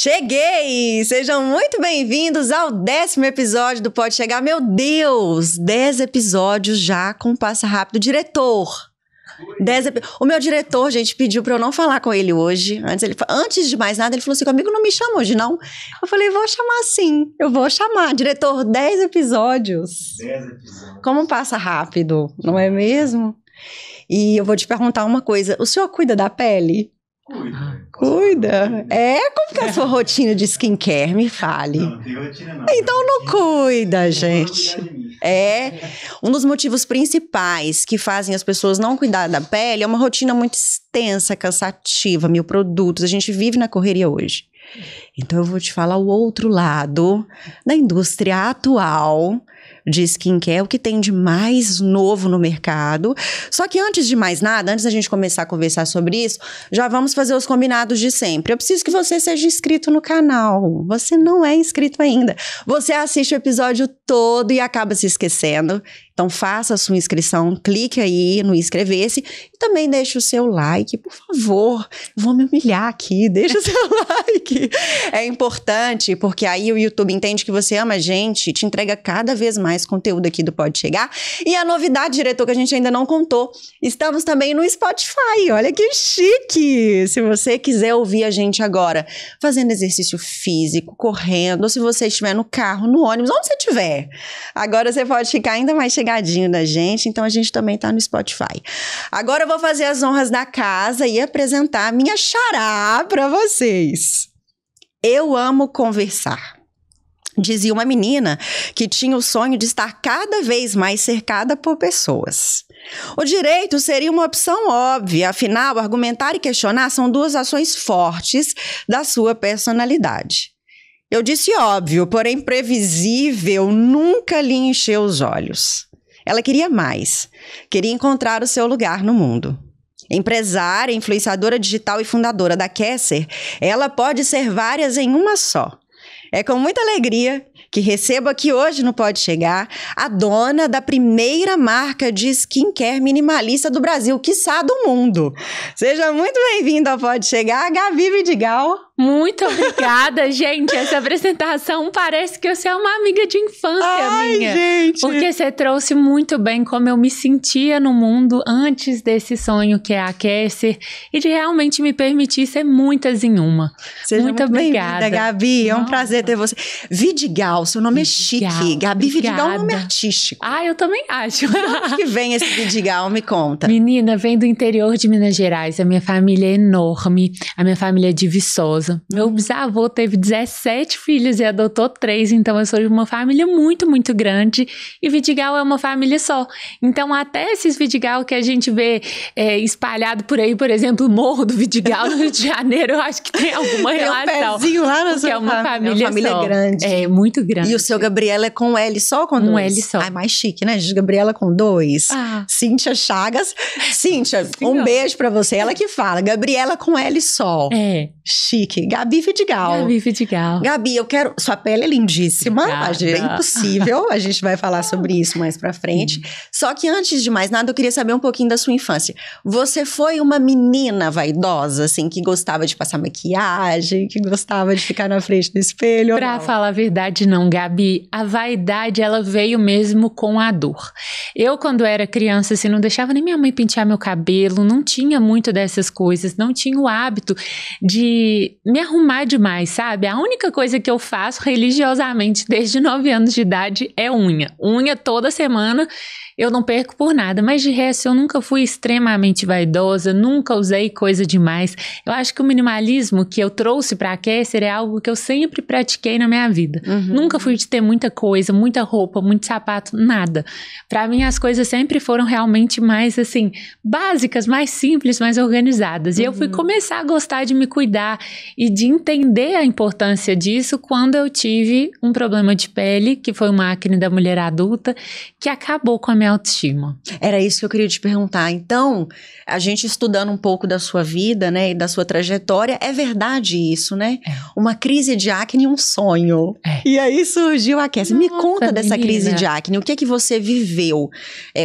Cheguei! Sejam muito bem-vindos ao 10º episódio do Pode Chegar. Meu Deus! 10 episódios já com Passa Rápido. Diretor! O meu diretor, gente, pediu pra eu não falar com ele hoje. Antes de mais nada, ele falou assim, comigo não me chama hoje, não. Eu falei, vou chamar sim. Eu vou chamar. Diretor, 10 episódios. 10 episódios. Como passa rápido, não é mesmo? E eu vou te perguntar uma coisa. O senhor cuida da pele? Cuida. Como que é a sua rotina de skincare? Me fale. Não tem rotina não. Então não cuida, gente. Um dos motivos principais que fazem as pessoas não cuidar da pele é uma rotina muito extensa, cansativa, 1000 produtos. A gente vive na correria hoje. Então eu vou te falar o outro lado da indústria atual de skincare, o que tem de mais novo no mercado. Só que antes de mais nada, antes da gente começar a conversar sobre isso, já vamos fazer os combinados de sempre. Eu preciso que você seja inscrito no canal. Você não é inscrito ainda. Você assiste o episódio todo e acaba se esquecendo. Então faça a sua inscrição, clique aí no inscrever-se e também deixe o seu like, por favor. Vou me humilhar aqui, deixa o seu like. É importante, porque aí o YouTube entende que você ama a gente, te entrega cada vez mais conteúdo aqui do Pode Chegar. E a novidade, diretor, que a gente ainda não contou, estamos também no Spotify. Olha que chique! Se você quiser ouvir a gente agora fazendo exercício físico, correndo, ou se você estiver no carro, no ônibus, onde você estiver, agora você pode ficar ainda mais chegadinho da gente, então a gente também tá no Spotify. Agora eu vou fazer as honras da casa e apresentar a minha xará pra vocês. Eu amo conversar. Dizia uma menina que tinha o sonho de estar cada vez mais cercada por pessoas. O direito seria uma opção óbvia, afinal, argumentar e questionar são duas ações fortes da sua personalidade. Eu disse óbvio, porém previsível, nunca lhe encheu os olhos. Ela queria mais, queria encontrar o seu lugar no mundo. Empresária, influenciadora digital e fundadora da Kesser, ela pode ser várias em uma só. É com muita alegria que recebo aqui hoje no Pode Chegar a dona da primeira marca de skincare minimalista do Brasil, quiçá do mundo. Seja muito bem-vinda ao Pode Chegar, Gabi Vidigal. Muito obrigada, gente. Essa apresentação parece que você é uma amiga de infância minha. Gente. Porque você trouxe muito bem como eu me sentia no mundo antes desse sonho que é a Kesser e de realmente me permitir ser muitas em uma. Seja muito obrigada, Gabi. É um prazer ter você. Vidigal, seu nome Vidigal, é chique. Gabi Vidigal é um nome obrigada. artístico. Eu também acho. De onde que vem esse Vidigal? Me conta. Menina, vem do interior de Minas Gerais. A minha família é enorme. A minha família é de Viçosa. Meu bisavô teve 17 filhos e adotou 3, então eu sou de uma família muito, muito grande. E Vidigal é uma família só. Então, até esses Vidigal que a gente vê espalhado por aí, por exemplo, o Morro do Vidigal no Rio de Janeiro, eu acho que tem alguma relação. Tem um pezinho lá na sua é uma família só. É uma família grande. É, muito grande. E o seu Gabriela é com L só ou com 2? Um L só. Mais chique, né? Gabriela com 2. Cíntia Chagas. Cíntia, um beijo pra você. Ela que fala. Gabriela com L só. Chique. Gabi Vidigal. Gabi Vidigal. Gabi, eu quero... Sua pele é lindíssima. Obrigada. É impossível. A gente vai falar sobre isso mais pra frente. Só que antes de mais nada, eu queria saber um pouquinho da sua infância. Você foi uma menina vaidosa, assim, que gostava de passar maquiagem, que gostava de ficar na frente do espelho? Pra falar a verdade, não, Gabi. A vaidade, ela veio mesmo com a dor. Eu, quando era criança, assim, não deixava nem minha mãe pentear meu cabelo, não tinha muito dessas coisas, não tinha o hábito de me arrumar demais, sabe? A única coisa que eu faço religiosamente desde 9 anos de idade é unha. Unha toda semana. Eu não perco por nada, mas de resto eu nunca fui extremamente vaidosa, nunca usei coisa demais. Eu acho que o minimalismo que eu trouxe pra Kesser é algo que eu sempre pratiquei na minha vida. Nunca fui de ter muita coisa, muita roupa, muito sapato, nada. Pra mim as coisas sempre foram realmente mais assim, básicas, mais simples, mais organizadas. E eu fui começar a gostar de me cuidar e de entender a importância disso quando eu tive um problema de pele, que foi uma acne da mulher adulta, que acabou com a minha autoestima. Era isso que eu queria te perguntar. Então, a gente estudando um pouco da sua vida, né, e da sua trajetória, é verdade isso, né? Uma crise de acne e um sonho. E aí surgiu a Kesser. Me conta dessa crise de acne. O que é que você viveu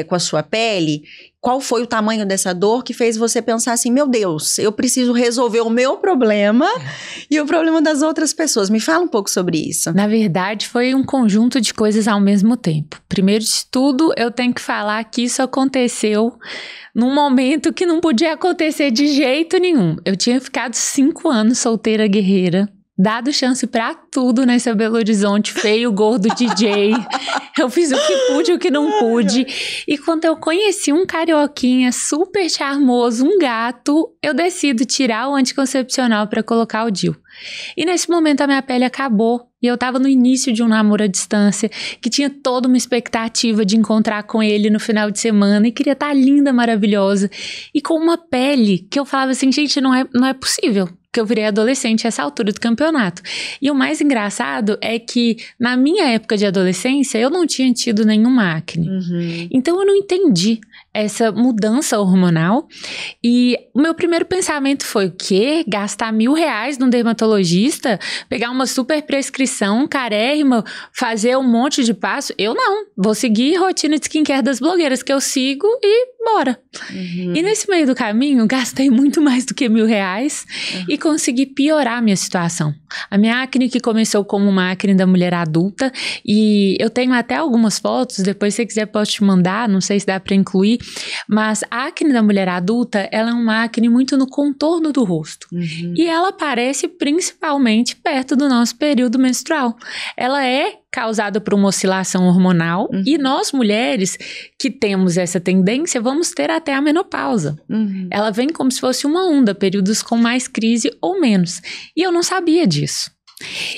com a sua pele? qual foi o tamanho dessa dor que fez você pensar assim, meu Deus, eu preciso resolver o meu problema e o problema das outras pessoas. Me fala um pouco sobre isso. Na verdade, foi um conjunto de coisas ao mesmo tempo. Primeiro de tudo, eu tenho que falar que isso aconteceu num momento que não podia acontecer de jeito nenhum. Eu tinha ficado 5 anos solteira guerreira, dado chance pra tudo nessa Belo Horizonte, feio, gordo, DJ. Eu fiz o que pude, o que não pude. E quando eu conheci um carioquinha super charmoso, um gato, eu decido tirar o anticoncepcional pra colocar o DIU. E nesse momento a minha pele acabou. E eu tava no início de um namoro à distância, que tinha toda uma expectativa de encontrar com ele no final de semana. E queria estar linda, maravilhosa. E com uma pele que eu falava assim, gente, não é possível. Que eu virei adolescente a essa altura do campeonato. E o mais engraçado é que na minha época de adolescência eu não tinha tido nenhuma acne. Então eu não entendi essa mudança hormonal e o meu primeiro pensamento foi o quê? Gastar R$1.000 num dermatologista, pegar uma super prescrição carérrima, fazer um monte de passo? Eu não, vou seguir rotina de skincare das blogueiras que eu sigo e bora. E nesse meio do caminho gastei muito mais do que R$1.000 e consegui piorar a minha situação. A minha acne que começou como uma acne da mulher adulta e eu tenho até algumas fotos, depois se você quiser posso te mandar, não sei se dá pra incluir, mas a acne da mulher adulta, ela é uma acne muito no contorno do rosto. E ela aparece principalmente perto do nosso período menstrual. Ela é causada por uma oscilação hormonal e nós mulheres que temos essa tendência vamos ter até a menopausa. Ela vem como se fosse uma onda, períodos com mais crise ou menos. E eu não sabia disso.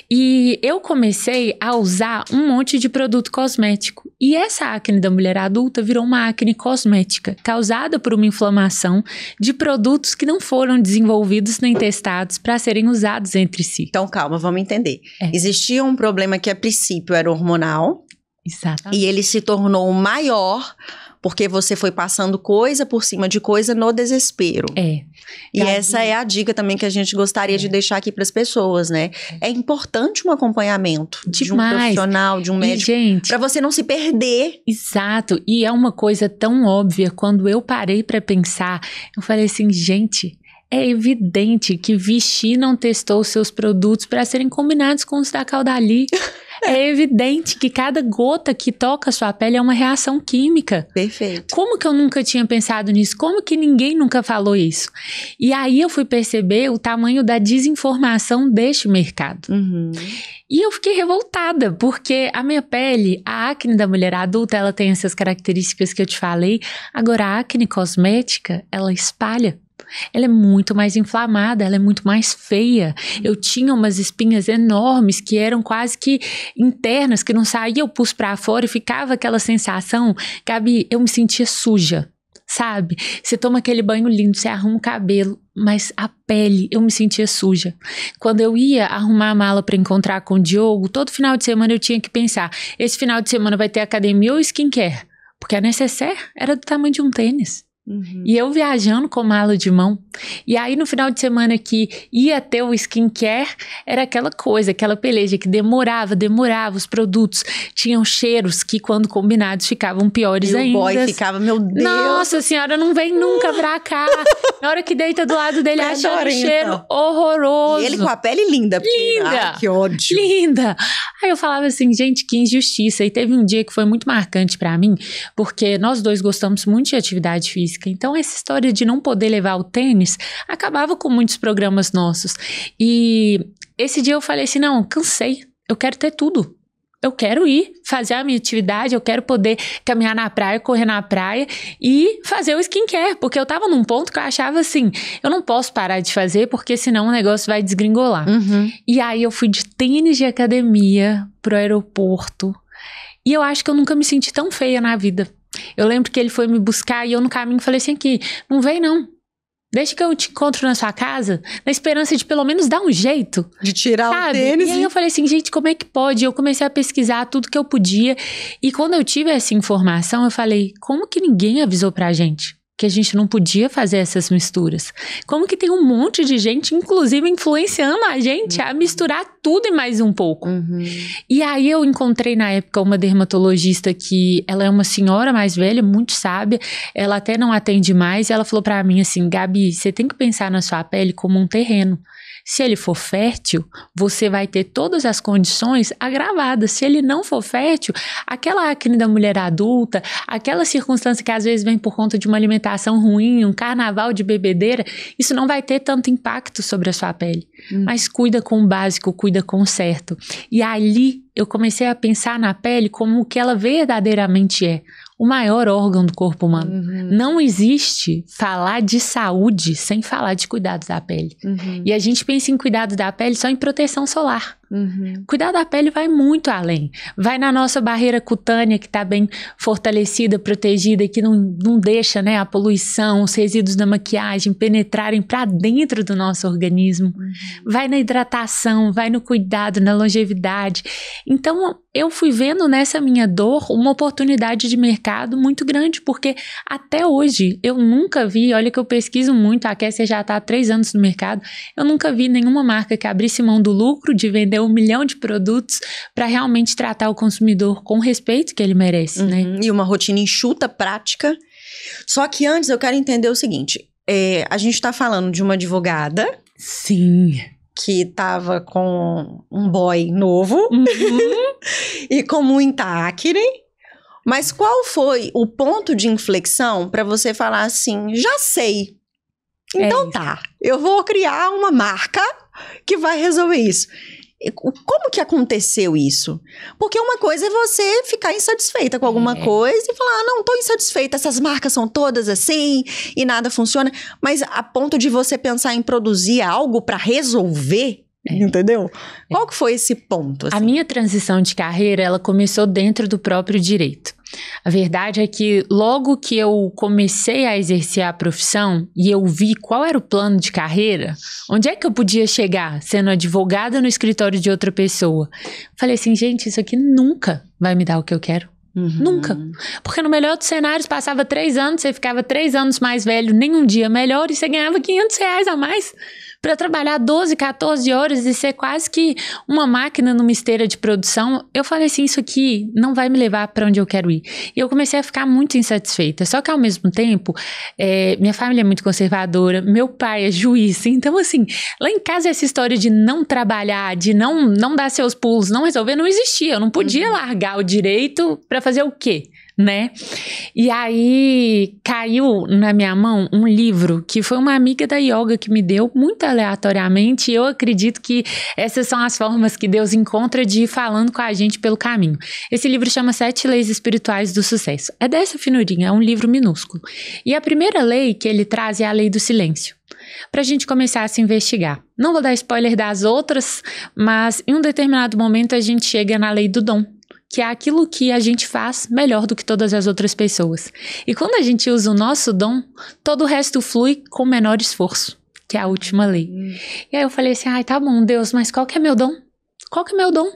E eu comecei a usar um monte de produto cosmético. E essa acne da mulher adulta virou uma acne cosmética, causada por uma inflamação de produtos que não foram desenvolvidos nem testados para serem usados entre si. Então, calma, vamos entender. Existia um problema que a princípio era hormonal. Exatamente. E ele se tornou maior porque você foi passando coisa por cima de coisa no desespero. E essa é a dica também que a gente gostaria de deixar aqui para as pessoas, né? É importante um acompanhamento de um profissional, de um médico, para você não se perder. Exato. E é uma coisa tão óbvia. Quando eu parei para pensar, eu falei assim, gente, é evidente que Vichy não testou seus produtos para serem combinados com os da Caudalie. É evidente que cada gota que toca a sua pele é uma reação química. Perfeito. Como que eu nunca tinha pensado nisso? Como que ninguém nunca falou isso? E aí eu fui perceber o tamanho da desinformação deste mercado. E eu fiquei revoltada, porque a minha pele, a acne da mulher adulta, ela tem essas características que eu te falei. Agora, a acne cosmética, ela espalha. Ela é muito mais inflamada, ela é muito mais feia. Eu tinha umas espinhas enormes que eram quase que internas, que não saía o pus pra fora e ficava aquela sensação, Gabi, eu me sentia suja, sabe? Você toma aquele banho lindo, você arruma o cabelo, mas a pele, eu me sentia suja. Quando eu ia arrumar a mala pra encontrar com o Diogo, todo final de semana eu tinha que pensar, esse final de semana vai ter academia ou skincare? Porque a necessaire era do tamanho de um tênis. E eu viajando com mala de mão. E aí no final de semana que ia ter o skincare, era aquela coisa, aquela peleja que demorava, os produtos tinham cheiros que quando combinados ficavam piores ainda. E o boy ficava, meu Deus. Nossa senhora, não vem nunca pra cá. Na hora que deita do lado dele, acha um cheiro horroroso. E ele com a pele linda. Linda. Ai, que ódio. Linda. Aí eu falava assim, gente, que injustiça. E teve um dia que foi muito marcante pra mim, porque nós dois gostamos muito de atividade física. Então, essa história de não poder levar o tênis acabava com muitos programas nossos. E esse dia eu falei assim, não, cansei, eu quero ter tudo. Eu quero ir fazer a minha atividade, eu quero poder caminhar na praia, correr na praia e fazer o skincare. Porque eu tava num ponto que eu achava assim, eu não posso parar de fazer porque senão o negócio vai desgringolar. E aí eu fui de tênis de academia pro aeroporto e eu acho que eu nunca me senti tão feia na vida. Eu lembro que ele foi me buscar e eu no caminho falei assim aqui, não vem não. Deixa que eu te encontro na sua casa, na esperança de pelo menos dar um jeito. De tirar sabe? O tênis. E aí eu falei assim, gente, como é que pode? Eu comecei a pesquisar tudo que eu podia. E quando eu tive essa informação, eu falei, como que ninguém avisou pra gente? que a gente não podia fazer essas misturas. Como que tem um monte de gente, inclusive influenciando a gente a misturar tudo e mais um pouco. E aí eu encontrei na época uma dermatologista que ela é uma senhora mais velha, muito sábia, ela até não atende mais, e ela falou pra mim assim, Gabi, você tem que pensar na sua pele como um terreno. Se ele for fértil, você vai ter todas as condições agravadas. Se ele não for fértil, aquela acne da mulher adulta, aquela circunstância que às vezes vem por conta de uma alimentação ruim, um carnaval de bebedeira, isso não vai ter tanto impacto sobre a sua pele. Mas cuida com o básico, cuida com o certo. E ali eu comecei a pensar na pele como o que ela verdadeiramente é. O maior órgão do corpo humano. Não existe falar de saúde sem falar de cuidados da pele. E a gente pensa em cuidado da pele só em proteção solar. Cuidar da pele vai muito além. Vai na nossa barreira cutânea que está bem fortalecida, protegida, que não deixa, né, a poluição, os resíduos da maquiagem penetrarem para dentro do nosso organismo. Vai na hidratação, vai no cuidado, na longevidade. Então eu fui vendo nessa minha dor uma oportunidade de mercado muito grande, porque até hoje eu nunca vi, olha que eu pesquiso muito, a Kessia já está há 3 anos no mercado, eu nunca vi nenhuma marca que abrisse mão do lucro de vender 1 milhão de produtos para realmente tratar o consumidor com o respeito que ele merece, né? E uma rotina enxuta, prática. Só que antes eu quero entender o seguinte, a gente tá falando de uma advogada. Sim. Que tava com um boy novo e com muita acne. Mas qual foi o ponto de inflexão para você falar assim, já sei. Então tá, eu vou criar uma marca que vai resolver isso. Como que aconteceu isso? Porque uma coisa é você ficar insatisfeita com alguma coisa e falar, não, tô insatisfeita, essas marcas são todas assim e nada funciona. Mas a ponto de você pensar em produzir algo para resolver, entendeu? Qual que foi esse ponto? Assim? A minha transição de carreira, ela começou dentro do próprio direito. A verdade é que logo que eu comecei a exercer a profissão e eu vi qual era o plano de carreira, onde é que eu podia chegar sendo advogada no escritório de outra pessoa, falei assim, gente, isso aqui nunca vai me dar o que eu quero. Nunca. Porque no melhor dos cenários, passava 3 anos, você ficava 3 anos mais velho, nem um dia melhor, e você ganhava R$500 a mais para trabalhar 12, 14 horas e ser quase que uma máquina numa esteira de produção. Eu falei assim, isso aqui não vai me levar para onde eu quero ir. E eu comecei a ficar muito insatisfeita. Só que ao mesmo tempo, minha família é muito conservadora, meu pai é juiz, então assim, lá em casa essa história de não trabalhar, de não dar seus pulos, não resolver, não existia. Eu não podia largar o direito para fazer o quê? Né? E aí caiu na minha mão um livro que foi uma amiga da yoga que me deu muito aleatoriamente, e eu acredito que essas são as formas que Deus encontra de ir falando com a gente pelo caminho. Esse livro chama 7 Leis Espirituais do Sucesso. É dessa finurinha, é um livro minúsculo. E a primeira lei que ele traz é a lei do silêncio, pra gente começar a se investigar. Não vou dar spoiler das outras, mas em um determinado momento a gente chega na lei do dom, que é aquilo que a gente faz melhor do que todas as outras pessoas. E quando a gente usa o nosso dom, todo o resto flui com menor esforço, que é a última lei. E aí eu falei assim, ai, tá bom, Deus, mas qual que é meu dom? Qual que é meu dom?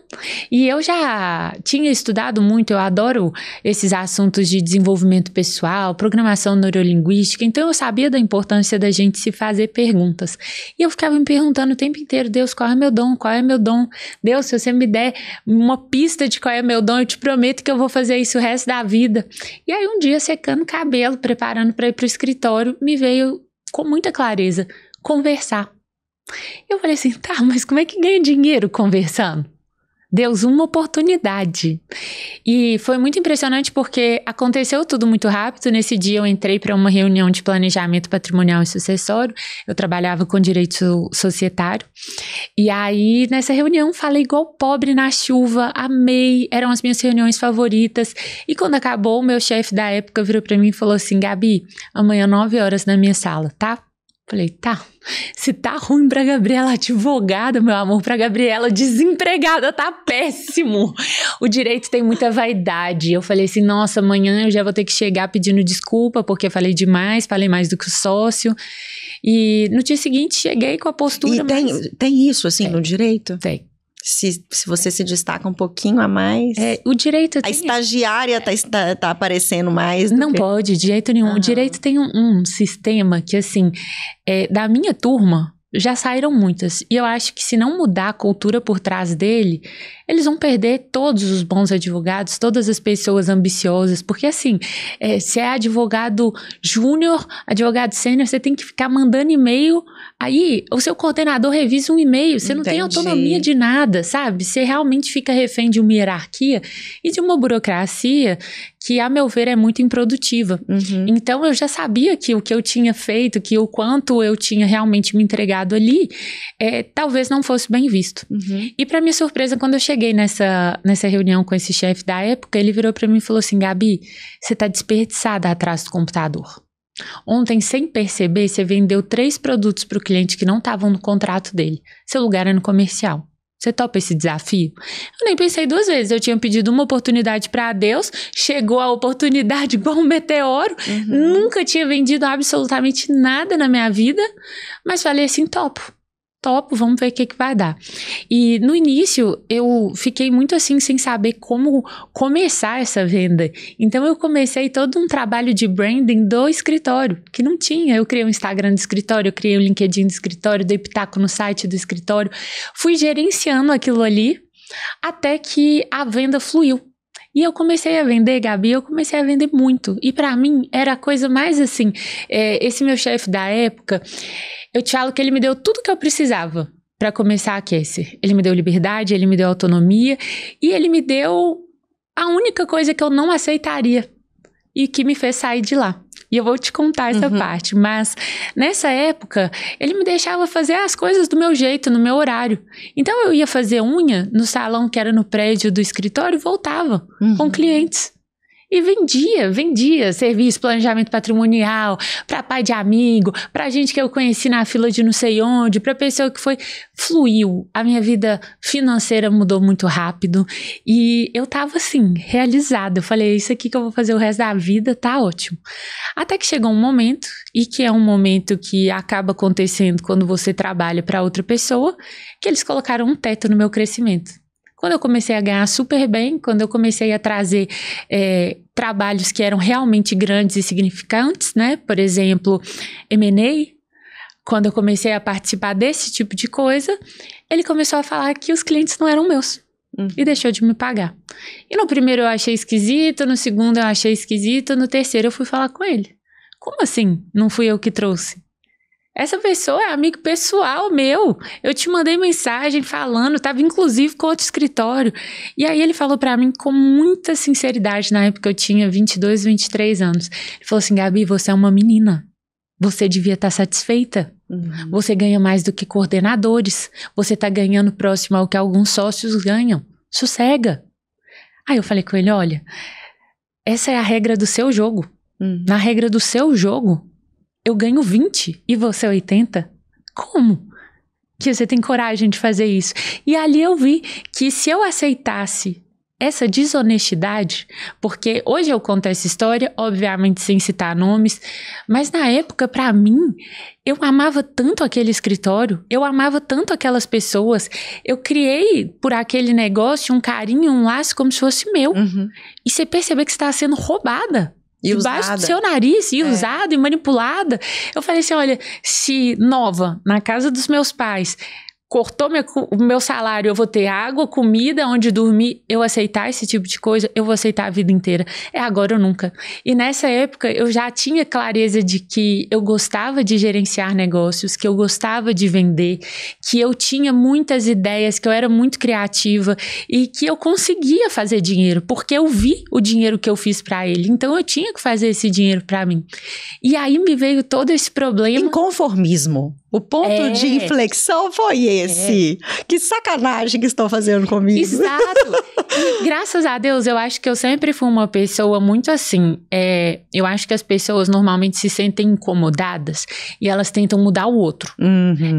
E eu já tinha estudado muito, eu adoro esses assuntos de desenvolvimento pessoal, programação neurolinguística, então eu sabia da importância da gente se fazer perguntas. E eu ficava me perguntando o tempo inteiro, Deus, qual é meu dom? Qual é meu dom? Deus, se você me der uma pista de qual é meu dom, eu te prometo que eu vou fazer isso o resto da vida. E aí um dia, secando o cabelo, preparando para ir para o escritório, me veio com muita clareza, conversar. Eu falei assim, tá, mas como é que ganha dinheiro conversando? Deus, uma oportunidade. E foi muito impressionante porque aconteceu tudo muito rápido. Nesse dia eu entrei para uma reunião de planejamento patrimonial e sucessório. Eu trabalhava com direito societário. E aí, nessa reunião, falei igual pobre na chuva, amei, eram as minhas reuniões favoritas. E quando acabou, o meu chefe da época virou para mim e falou assim, Gabi, amanhã 9 horas na minha sala, tá? Falei, tá, se tá ruim pra Gabriela advogada, meu amor, pra Gabriela desempregada tá péssimo. O direito tem muita vaidade. Eu falei assim, nossa, amanhã eu já vou ter que chegar pedindo desculpa porque falei demais, falei mais do que o sócio. E no dia seguinte cheguei com a postura... E tem isso assim no direito? Tem. Se você se destaca um pouquinho a mais... O direito... A estagiária tá aparecendo mais. Não pode, de jeito nenhum. O direito tem um sistema que, assim, da minha turma, já saíram muitas. E eu acho que se não mudar a cultura por trás dele, eles vão perder todos os bons advogados, todas as pessoas ambiciosas. Porque, assim, se é advogado júnior, advogado sênior, você tem que ficar mandando e-mail. Aí, o seu coordenador revisa um e-mail. Você não tem autonomia de nada, sabe? Você realmente fica refém de uma hierarquia e de uma burocracia que, a meu ver, é muito improdutiva. Então, eu já sabia que o que eu tinha feito, que o quanto eu tinha realmente me entregado ali, talvez não fosse bem visto. E, para minha surpresa, quando eu cheguei nessa reunião com esse chefe da época, ele virou para mim e falou assim: Gabi, você tá desperdiçada atrás do computador. Ontem, sem perceber, você vendeu 3 produtos para o cliente que não estavam no contrato dele. Seu lugar é no comercial. Você topa esse desafio? Eu nem pensei 2 vezes. Eu tinha pedido uma oportunidade para Deus, chegou a oportunidade igual um meteoro. Nunca tinha vendido absolutamente nada na minha vida, mas falei assim, topo, vamos ver o que vai dar. E no início, eu fiquei muito assim, sem saber como começar essa venda. Então, eu comecei todo um trabalho de branding do escritório, que não tinha. Eu criei um Instagram do escritório, eu criei um LinkedIn do escritório, dei pitaco no site do escritório. Fui gerenciando aquilo ali, até que a venda fluiu. E eu comecei a vender, Gabi, eu comecei a vender muito. E pra mim, era a coisa mais assim, esse meu chefe da época... Eu te falo que ele me deu tudo que eu precisava para começar a aquecer. Ele me deu liberdade, ele me deu autonomia e ele me deu a única coisa que eu não aceitaria e que me fez sair de lá. E eu vou te contar essa parte, mas nessa época ele me deixava fazer as coisas do meu jeito, no meu horário. Então eu ia fazer unha no salão que era no prédio do escritório e voltava com clientes. E vendia serviço, planejamento patrimonial, para pai de amigo, para gente que eu conheci na fila de não sei onde, para pessoa que fluiu. A minha vida financeira mudou muito rápido e eu tava assim, realizada. Eu falei, isso aqui que eu vou fazer o resto da vida, tá ótimo. Até que chegou um momento, e que é um momento que acaba acontecendo quando você trabalha para outra pessoa, que eles colocaram um teto no meu crescimento. Quando eu comecei a ganhar super bem, quando eu comecei a trazer trabalhos que eram realmente grandes e significantes, né? Por exemplo, M&A, quando eu comecei a participar desse tipo de coisa, ele começou a falar que os clientes não eram meus. E deixou de me pagar. E no primeiro eu achei esquisito, no segundo eu achei esquisito, no terceiro eu fui falar com ele. Como assim? Não fui eu que trouxe? Essa pessoa é amigo pessoal meu. Eu te mandei mensagem falando, estava inclusive com outro escritório. E aí ele falou para mim com muita sinceridade, na época eu tinha 22, 23 anos. Ele falou assim, Gabi, você é uma menina. Você devia estar satisfeita. Você ganha mais do que coordenadores. Você está ganhando próximo ao que alguns sócios ganham. Sossega. Aí eu falei com ele, olha, essa é a regra do seu jogo. Na regra do seu jogo, eu ganho 20 e você 80? Como que você tem coragem de fazer isso? E ali eu vi que se eu aceitasse essa desonestidade, porque hoje eu conto essa história, obviamente sem citar nomes, mas na época, pra mim, eu amava tanto aquele escritório, eu amava tanto aquelas pessoas, eu criei por aquele negócio um carinho, um laço como se fosse meu. E você percebeu que você estava sendo roubada. E debaixo do seu nariz, e usada e manipulada. Eu falei assim, olha, se nova, na casa dos meus pais, cortou o meu salário, eu vou ter água, comida, onde dormir, eu aceitar esse tipo de coisa, eu vou aceitar a vida inteira. É agora ou nunca. E nessa época, eu já tinha clareza de que eu gostava de gerenciar negócios, que eu gostava de vender, que eu tinha muitas ideias, que eu era muito criativa e que eu conseguia fazer dinheiro, porque eu vi o dinheiro que eu fiz pra ele. Então, eu tinha que fazer esse dinheiro pra mim. E aí me veio todo esse problema. Inconformismo. O ponto de inflexão foi esse. Que sacanagem que estão fazendo comigo. Exato. E graças a Deus, eu acho que eu sempre fui uma pessoa muito assim. Eu acho que as pessoas normalmente se sentem incomodadas e elas tentam mudar o outro.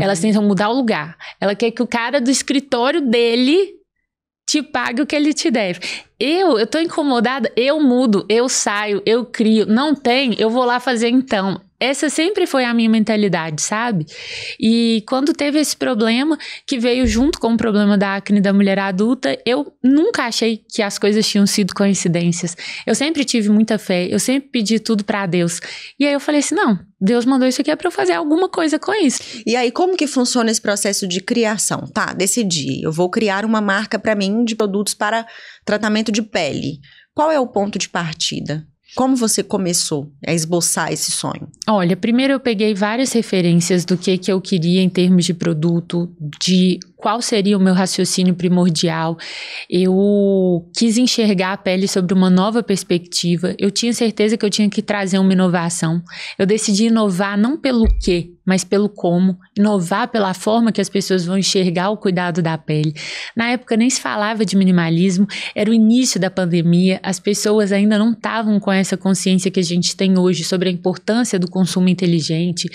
Elas tentam mudar o lugar. Ela quer que o cara do escritório dele te pague o que ele te deve. Eu tô incomodada, eu mudo, eu saio, eu crio. Não tem, eu vou lá fazer então. essa sempre foi a minha mentalidade, sabe? E quando teve esse problema, que veio junto com o problema da acne da mulher adulta, eu nunca achei que as coisas tinham sido coincidências. Eu sempre tive muita fé, eu sempre pedi tudo pra Deus. E aí eu falei assim, não, Deus mandou isso aqui é pra eu fazer alguma coisa com isso. E aí, como que funciona esse processo de criação? Tá, decidi, eu vou criar uma marca pra mim de produtos para tratamento de pele. Qual é o ponto de partida? Como você começou a esboçar esse sonho? Olha, primeiro eu peguei várias referências do que eu queria em termos de produto, de qual seria o meu raciocínio primordial. Eu quis enxergar a pele sobre uma nova perspectiva. Eu tinha certeza que eu tinha que trazer uma inovação. Eu decidi inovar não pelo quê, mas pelo como. Inovar pela forma que as pessoas vão enxergar o cuidado da pele. Na época nem se falava de minimalismo, era o início da pandemia, as pessoas ainda não estavam com essa consciência que a gente tem hoje sobre a importância do consumo inteligente.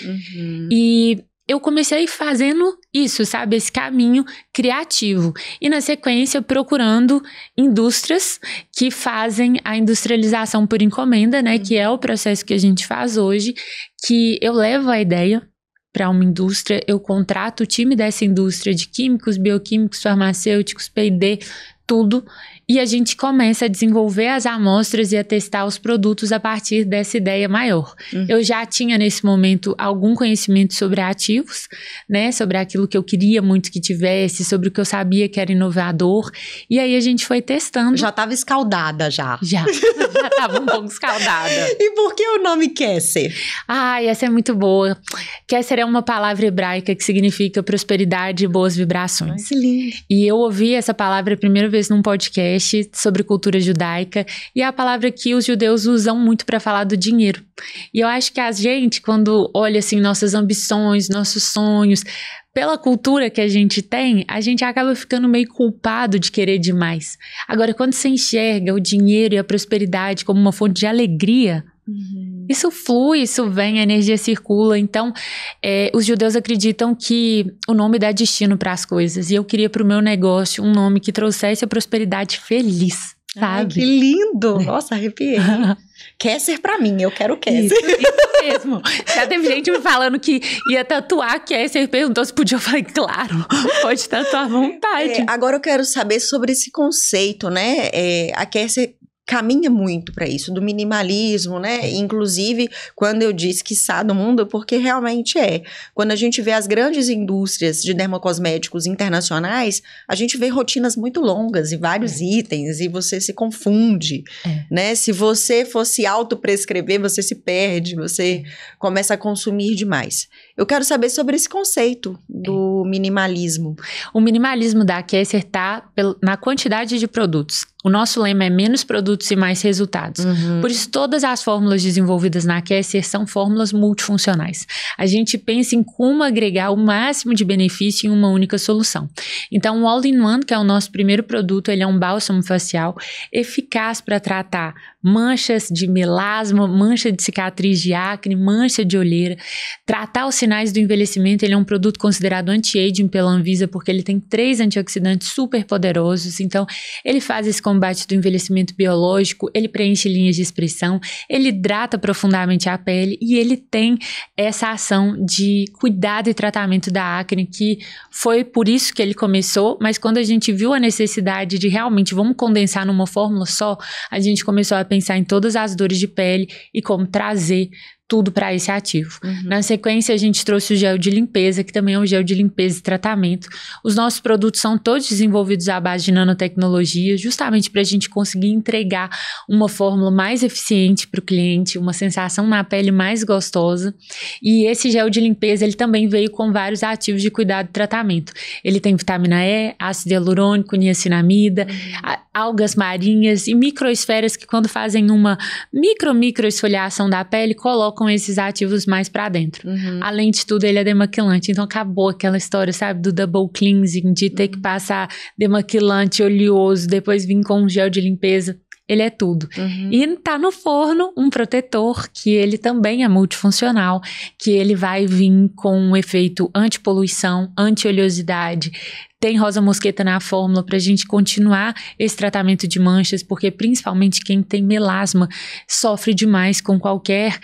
E eu comecei fazendo isso, sabe? Esse caminho criativo. E na sequência procurando indústrias que fazem a industrialização por encomenda, né? Que é o processo que a gente faz hoje, que eu levo a ideia para uma indústria, eu contrato o time dessa indústria de químicos, bioquímicos, farmacêuticos, P&D, tudo, e a gente começa a desenvolver as amostras e a testar os produtos a partir dessa ideia maior. Eu já tinha nesse momento algum conhecimento sobre ativos, né, sobre aquilo que eu queria muito que tivesse, sobre o que eu sabia que era inovador, e aí a gente foi testando. Já estava escaldada já. Já estava um pouco escaldada. E por que o nome Kesser? Ai, essa é muito boa. Kesser é uma palavra hebraica que significa prosperidade e boas vibrações. Ai, que lindo. E eu ouvi essa palavra a primeira vez num podcast sobre cultura judaica, e é a palavra que os judeus usam muito para falar do dinheiro. E eu acho que a gente, quando olha assim nossas ambições, nossos sonhos, pela cultura que a gente tem, a gente acaba ficando meio culpado de querer demais. Agora, quando você enxerga o dinheiro e a prosperidade como uma fonte de alegria, isso flui, isso vem, a energia circula. Então, os judeus acreditam que o nome dá destino para as coisas. E eu queria para o meu negócio um nome que trouxesse a prosperidade feliz, sabe? Ai, que lindo! Nossa, arrepiei. Kesser pra mim, eu quero Kesser. Isso mesmo. Já teve gente me falando que ia tatuar Kesser, perguntou se podia. Eu falei, claro, pode tatuar à vontade. Agora eu quero saber sobre esse conceito, né? A Kesser caminha muito para isso, do minimalismo, né? Inclusive, quando eu disse que quiçá do mundo, porque realmente é. Quando a gente vê as grandes indústrias de dermocosméticos internacionais, a gente vê rotinas muito longas e vários itens, e você se confunde, né? Se você fosse autoprescrever, você se perde, você começa a consumir demais. Eu quero saber sobre esse conceito do minimalismo. O minimalismo da Kesser está na quantidade de produtos. O nosso lema é menos produtos e mais resultados. Por isso, todas as fórmulas desenvolvidas na Kesser são fórmulas multifuncionais. A gente pensa em como agregar o máximo de benefício em uma única solução. Então, o All-in-One, que é o nosso primeiro produto, ele é um bálsamo facial eficaz para tratar manchas de melasma, mancha de cicatriz de acne, mancha de olheira. Tratar os sinais do envelhecimento, ele é um produto considerado anti-aging pela Anvisa, porque ele tem 3 antioxidantes super poderosos. Então, ele faz esse combate do envelhecimento biológico, ele preenche linhas de expressão, ele hidrata profundamente a pele e ele tem essa ação de cuidado e tratamento da acne, que foi por isso que ele começou, mas quando a gente viu a necessidade de realmente vamos condensar numa fórmula só, a gente começou a pensar em todas as dores de pele e como trazer tudo para esse ativo. Na sequência, a gente trouxe o gel de limpeza, que também é um gel de limpeza e tratamento. Os nossos produtos são todos desenvolvidos à base de nanotecnologia, justamente para a gente conseguir entregar uma fórmula mais eficiente para o cliente, uma sensação na pele mais gostosa. E esse gel de limpeza, ele também veio com vários ativos de cuidado e tratamento. Ele tem vitamina E, ácido hialurônico, niacinamida, algas marinhas e microesferas que, quando fazem uma micro esfoliação da pele, colocam esses ativos mais pra dentro. Além de tudo, ele é demaquilante. Então, acabou aquela história, sabe? Do double cleansing, de ter que passar demaquilante oleoso, depois vir com um gel de limpeza. Ele é tudo. E tá no forno um protetor que ele também é multifuncional, que ele vai vir com um efeito antipoluição, anti-oleosidade, tem rosa mosqueta na fórmula pra gente continuar esse tratamento de manchas, porque principalmente quem tem melasma sofre demais com qualquer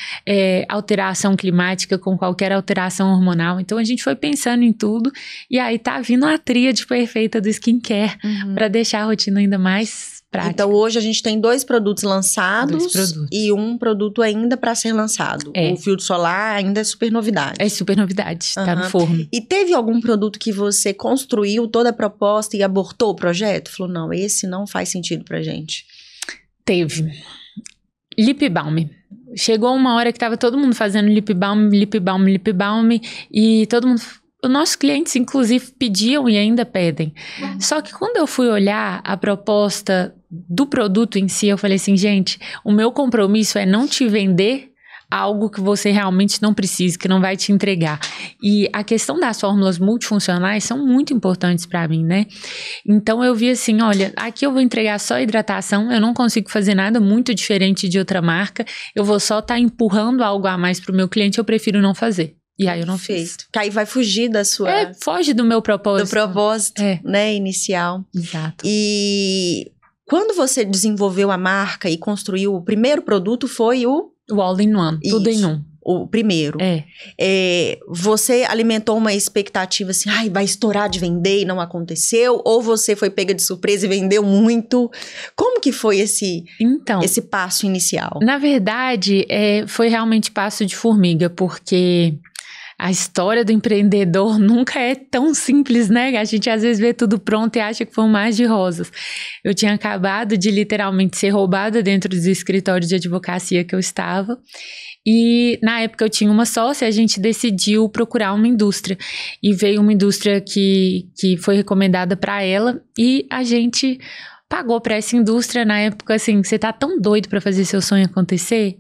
alteração climática, com qualquer alteração hormonal. Então a gente foi pensando em tudo e aí tá vindo a tríade perfeita do skincare pra deixar a rotina ainda mais prática. Então hoje a gente tem 2 produtos lançados e um produto ainda para ser lançado. O filtro solar ainda é super novidade. É super novidade, tá no forno. E teve algum produto que você construiu toda a proposta e abortou o projeto? Falou, não, esse não faz sentido pra gente. Teve. Lip Balm. Chegou uma hora que tava todo mundo fazendo lip balm, e todo mundo... Os nossos clientes, inclusive, pediam e ainda pedem. Só que quando eu fui olhar a proposta do produto em si, eu falei assim, gente, o meu compromisso é não te vender algo que você realmente não precisa, que não vai te entregar. E a questão das fórmulas multifuncionais são muito importantes para mim, né? Então eu vi assim, olha, aqui eu vou entregar só hidratação, eu não consigo fazer nada muito diferente de outra marca, eu vou só estar empurrando algo a mais pro meu cliente, eu prefiro não fazer. E aí eu não fiz. Que aí vai fugir da sua... foge do meu propósito. Do propósito, né, inicial. Exato. E quando você desenvolveu a marca e construiu o primeiro produto foi o All-in-One, tudo em um. O primeiro. Você alimentou uma expectativa assim, vai estourar de vender e não aconteceu? Ou você foi pega de surpresa e vendeu muito? Como que foi esse passo inicial? Na verdade, foi realmente passo de formiga, porque... A história do empreendedor nunca é tão simples, né? A gente às vezes vê tudo pronto e acha que foi um mar de rosas. Eu tinha acabado de literalmente ser roubada dentro do escritório de advocacia que eu estava. E na época eu tinha uma sócia, a gente decidiu procurar uma indústria. E veio uma indústria que foi recomendada para ela e a gente... pagou para essa indústria na época, assim, você tá tão doido para fazer seu sonho acontecer,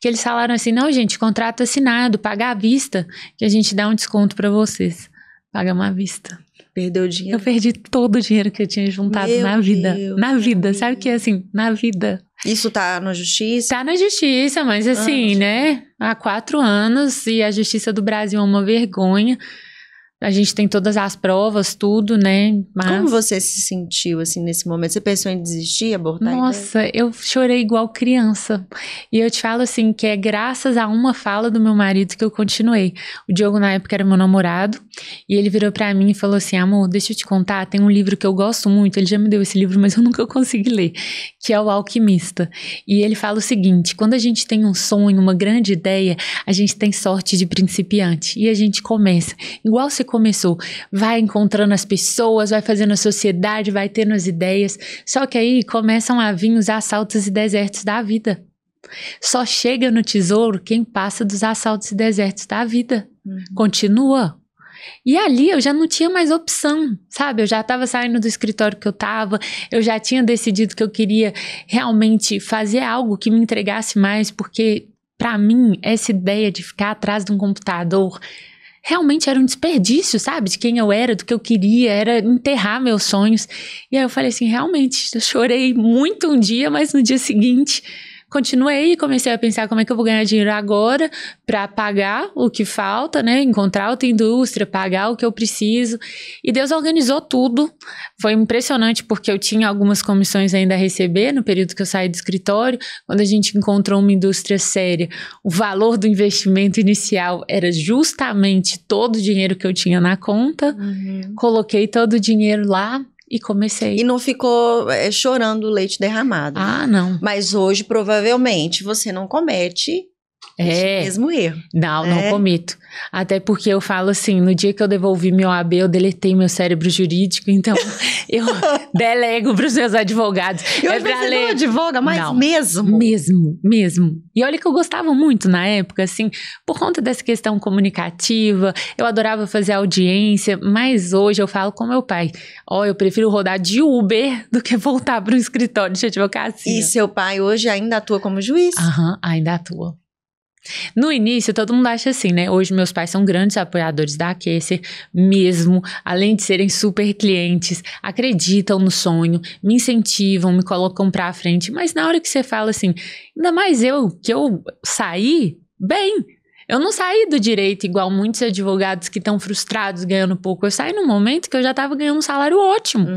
que eles falaram assim, não, gente, contrato assinado, paga à vista, que a gente dá um desconto para vocês. Pagamos à vista. Perdeu dinheiro? Eu perdi todo o dinheiro que eu tinha juntado na vida. Na vida, sabe o que é assim? Na vida. Isso tá na justiça? Tá na justiça, mas assim, né, há 4 anos e a justiça do Brasil é uma vergonha. A gente tem todas as provas, tudo, né? Mas... Como você se sentiu, assim, nesse momento? Você pensou em desistir, abortar? Nossa, eu chorei igual criança. E eu te falo assim, que é graças a uma fala do meu marido que eu continuei. O Diogo, na época, era meu namorado. E ele virou pra mim e falou assim, amor, deixa eu te contar, tem um livro que eu gosto muito. Ele já me deu esse livro, mas eu nunca consegui ler. Que é O Alquimista. E ele fala o seguinte, quando a gente tem um sonho, uma grande ideia, a gente tem sorte de principiante. E a gente começa. Igual você começou, vai encontrando as pessoas, vai fazendo a sociedade, vai tendo as ideias, só que aí começam a vir os assaltos e desertos da vida. Só chega no tesouro quem passa dos assaltos e desertos da vida. Continua. E ali eu já não tinha mais opção, sabe? Eu já estava saindo do escritório que eu estava, eu já tinha decidido que eu queria realmente fazer algo que me entregasse mais, porque para mim essa ideia de ficar atrás de um computador realmente era um desperdício, sabe? De quem eu era, do que eu queria, era enterrar meus sonhos. E aí eu falei assim, realmente, eu chorei muito um dia, mas no dia seguinte continuei e comecei a pensar como é que eu vou ganhar dinheiro agora para pagar o que falta, né? Encontrar outra indústria, pagar o que eu preciso. E Deus organizou tudo. Foi impressionante porque eu tinha algumas comissões ainda a receber no período que eu saí do escritório. Quando a gente encontrou uma indústria séria, o valor do investimento inicial era justamente todo o dinheiro que eu tinha na conta. Coloquei todo o dinheiro lá. E comecei. E não ficou chorando leite derramado. Ah, não. Mas hoje, provavelmente, você não comete esse mesmo erro. Não cometo. Até porque eu falo assim, no dia que eu devolvi meu AB, eu deletei meu cérebro jurídico, então eu delego para os meus advogados. E hoje você não advoga mais não, mesmo? Mesmo. E olha que eu gostava muito na época, assim, por conta dessa questão comunicativa, eu adorava fazer audiência, mas hoje eu falo com meu pai, eu prefiro rodar de Uber do que voltar para um escritório de advocacia. E seu pai hoje ainda atua como juiz? Ainda atua. No início, todo mundo acha assim, né? Hoje meus pais são grandes apoiadores da Aquecer, mesmo, além de serem super clientes, acreditam no sonho, me incentivam, me colocam pra frente. Mas na hora que você fala assim, ainda mais que eu saí, bem, Eu não saí do direito igual muitos advogados que estão frustrados ganhando pouco. Eu saí num momento que eu já estava ganhando um salário ótimo.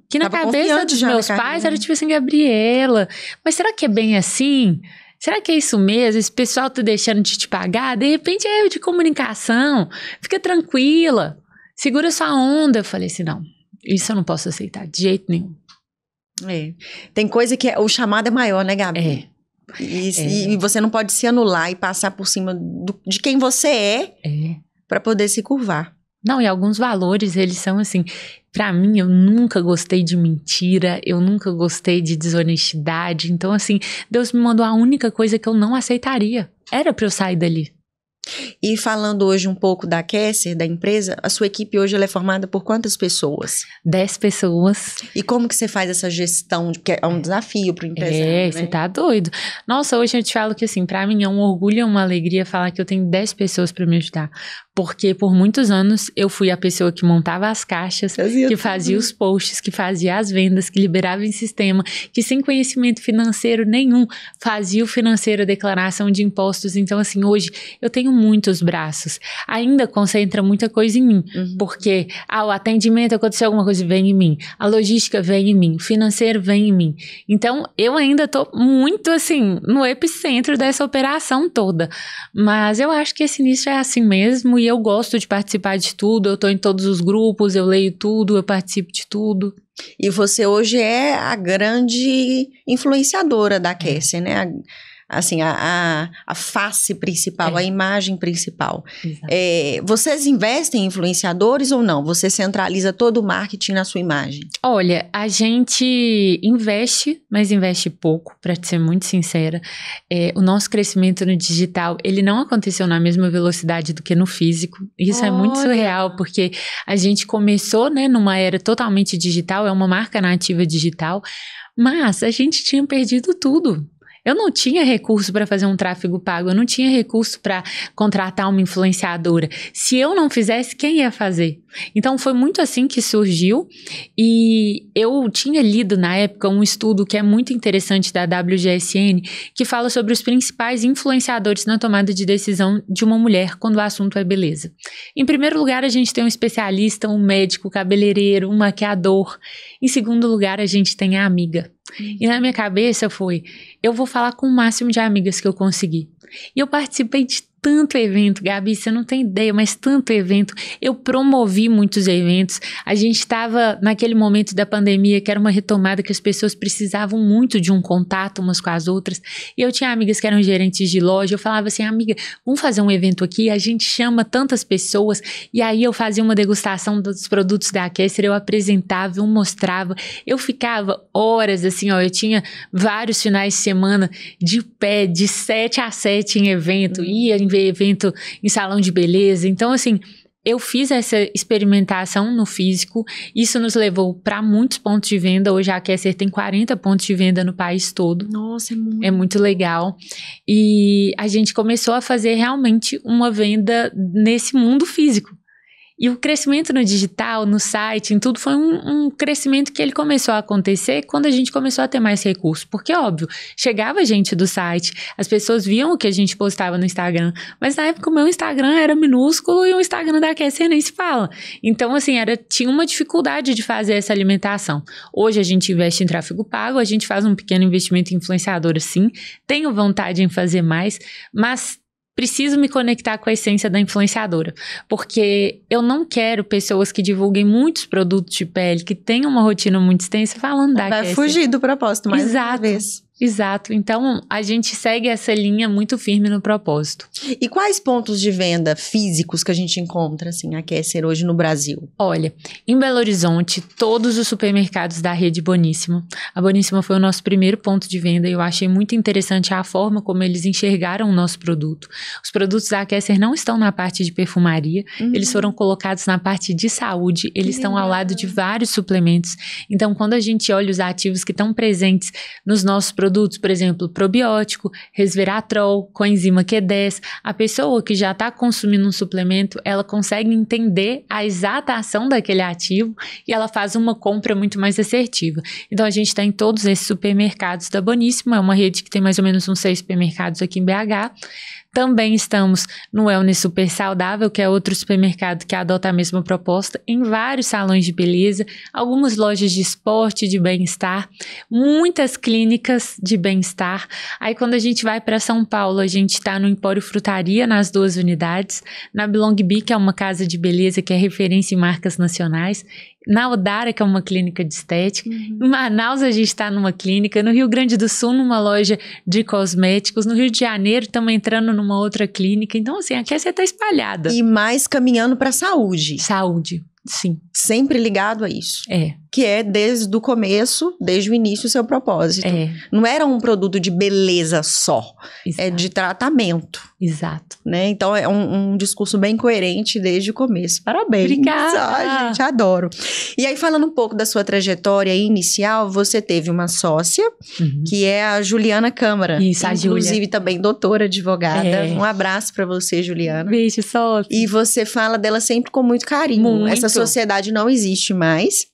Que na cabeça dos meus pais era tipo assim, Gabriela, mas será que é bem assim? Será que é isso mesmo? Esse pessoal tá deixando de te pagar? De repente é erro de comunicação. Fica tranquila. Segura sua onda. Eu falei assim, não, isso eu não posso aceitar de jeito nenhum. Tem coisa que o chamado é maior, né, Gabi? E você não pode se anular e passar por cima de quem você é para poder se curvar. Não, e alguns valores, eles são assim, pra mim, eu nunca gostei de mentira, eu nunca gostei de desonestidade, então assim, Deus me mandou a única coisa que eu não aceitaria, era pra eu sair dali. E falando hoje um pouco da Kesser, da empresa, a sua equipe hoje ela é formada por quantas pessoas? 10 pessoas. E como que você faz essa gestão? Porque é um desafio para o empresário, você tá doido. Nossa, hoje eu te falo que assim, pra mim é um orgulho e uma alegria falar que eu tenho 10 pessoas para me ajudar. Porque por muitos anos eu fui a pessoa que montava as caixas, que fazia os posts, que fazia as vendas, que liberava em sistema, que sem conhecimento financeiro nenhum fazia o financeiro, a declaração de impostos. Então assim, hoje eu tenho muitos braços. Ainda concentra muita coisa em mim, porque o atendimento, aconteceu alguma coisa, vem em mim. A logística vem em mim, o financeiro vem em mim. Então eu ainda tô muito assim, no epicentro dessa operação toda. Mas eu acho que esse início é assim mesmo e eu gosto de participar de tudo, eu tô em todos os grupos, eu leio tudo, eu participo de tudo. E você hoje é a grande influenciadora da Kesser, né? Assim, a face principal, a imagem principal. Vocês investem em influenciadores ou não? Você centraliza todo o marketing na sua imagem? Olha, a gente investe, mas investe pouco, para ser muito sincera. O nosso crescimento no digital, ele não aconteceu na mesma velocidade do que no físico. Isso é muito surreal, porque a gente começou, né, numa era totalmente digital, é uma marca nativa digital, mas a gente tinha perdido tudo. Eu não tinha recurso para fazer um tráfego pago, eu não tinha recurso para contratar uma influenciadora. Se eu não fizesse, quem ia fazer? Então foi muito assim que surgiu e eu tinha lido na época um estudo que é muito interessante da WGSN, que fala sobre os principais influenciadores na tomada de decisão de uma mulher quando o assunto é beleza. Em primeiro lugar, a gente tem um especialista, um médico, cabeleireiro, um maquiador. Em segundo lugar, a gente tem a amiga. E na minha cabeça foi, eu vou falar com o máximo de amigas que eu conseguir. E eu participei de tanto evento, Gabi, você não tem ideia, mas tanto evento. Eu promovi muitos eventos. A gente estava naquele momento da pandemia que era uma retomada que as pessoas precisavam muito de um contato umas com as outras. E eu tinha amigas que eram gerentes de loja. Eu falava assim, amiga, vamos fazer um evento aqui? A gente chama tantas pessoas. E aí eu fazia uma degustação dos produtos da Kesser, eu apresentava, eu mostrava. Eu ficava horas assim, eu tinha vários finais de semana de pé, de 7 a 7 em evento. Ia em ver evento em salão de beleza. Então, assim, eu fiz essa experimentação no físico. Isso nos levou para muitos pontos de venda. Hoje a Kesser tem 40 pontos de venda no país todo. Nossa, é muito legal. E a gente começou a fazer realmente uma venda nesse mundo físico. E o crescimento no digital, no site, em tudo, foi um crescimento que ele começou a acontecer quando a gente começou a ter mais recursos. Porque, óbvio, chegava gente do site, as pessoas viam o que a gente postava no Instagram, mas na época o meu Instagram era minúsculo e o Instagram da Kesser nem se fala. Então, assim, tinha uma dificuldade de fazer essa alimentação. Hoje a gente investe em tráfego pago, a gente faz um pequeno investimento em influenciadora, sim. Tenho vontade em fazer mais, mas preciso me conectar com a essência da influenciadora, porque eu não quero pessoas que divulguem muitos produtos de pele, que tenham uma rotina muito extensa falando da Kesser. Vai fugir do propósito mais uma vez. Exato. Então, a gente segue essa linha muito firme no propósito. E quais pontos de venda físicos que a gente encontra, assim, a Kesser hoje no Brasil? Olha, em Belo Horizonte, todos os supermercados da rede Boníssima. A Boníssima foi o nosso primeiro ponto de venda e eu achei muito interessante a forma como eles enxergaram o nosso produto. Os produtos da Kesser não estão na parte de perfumaria, eles foram colocados na parte de saúde, eles estão ao lado de vários suplementos. Então, quando a gente olha os ativos que estão presentes nos nossos produtos, por exemplo, probiótico, resveratrol, coenzima Q10, a pessoa que já está consumindo um suplemento, ela consegue entender a exata ação daquele ativo e ela faz uma compra muito mais assertiva. Então, a gente está em todos esses supermercados da Boníssima, é uma rede que tem mais ou menos uns 6 supermercados aqui em BH. Também estamos no Wellness Super Saudável, que é outro supermercado que adota a mesma proposta, em vários salões de beleza, algumas lojas de esporte, de bem-estar, muitas clínicas de bem-estar. Aí quando a gente vai para São Paulo, a gente está no Empório Frutaria, nas 2 unidades, na Belong Bee, que é uma casa de beleza que é referência em marcas nacionais, na Odara, que é uma clínica de estética, em Manaus a gente está numa clínica, no Rio Grande do Sul numa loja de cosméticos, no Rio de Janeiro estamos entrando numa outra clínica, então assim, aqui você está espalhada. E mais caminhando para saúde. Saúde, sim. Sempre ligado a isso. É. Que é desde o começo, desde o início, o seu propósito. É. Não era um produto de beleza só, Exato. é de tratamento. Exato. Né? Então é um discurso bem coerente desde o começo. Parabéns. Obrigada. Ai, gente, adoro. E aí, falando um pouco da sua trajetória inicial, você teve uma sócia, que é a Juliana Câmara. Isso, a Júlia. Inclusive também doutora advogada. É. Um abraço pra você, Juliana. Beijo, Sócia. E você fala dela sempre com muito carinho. Muito. Essa sociedade não existe mais.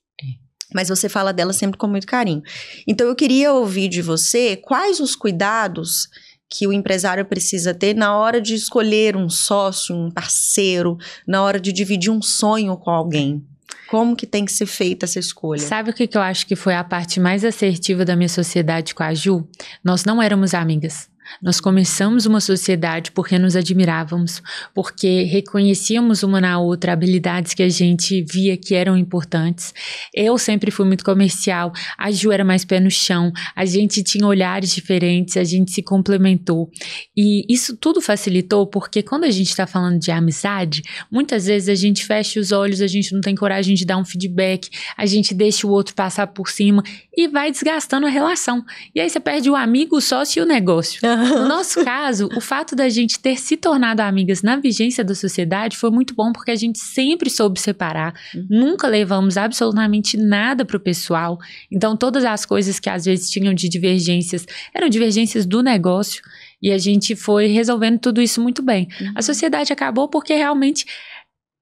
Mas você fala dela sempre com muito carinho. Então, eu queria ouvir de você quais os cuidados que o empresário precisa ter na hora de escolher um sócio, um parceiro, na hora de dividir um sonho com alguém. Como que tem que ser feita essa escolha? Sabe o que eu acho que foi a parte mais assertiva da minha sociedade com a Ju? Nós não éramos amigas. Nós começamos uma sociedade porque nos admirávamos, porque reconhecíamos uma na outra habilidades que a gente via que eram importantes. Eu sempre fui muito comercial, a Ju era mais pé no chão, a gente tinha olhares diferentes, a gente se complementou. E isso tudo facilitou porque quando a gente está falando de amizade, muitas vezes a gente fecha os olhos, a gente não tem coragem de dar um feedback, a gente deixa o outro passar por cima e vai desgastando a relação. E aí você perde o amigo, o sócio e o negócio. No nosso caso, o fato da gente ter se tornado amigas na vigência da sociedade foi muito bom porque a gente sempre soube separar, nunca levamos absolutamente nada pro pessoal, então todas as coisas que às vezes tinham de divergências, eram divergências do negócio e a gente foi resolvendo tudo isso muito bem. A sociedade acabou porque realmente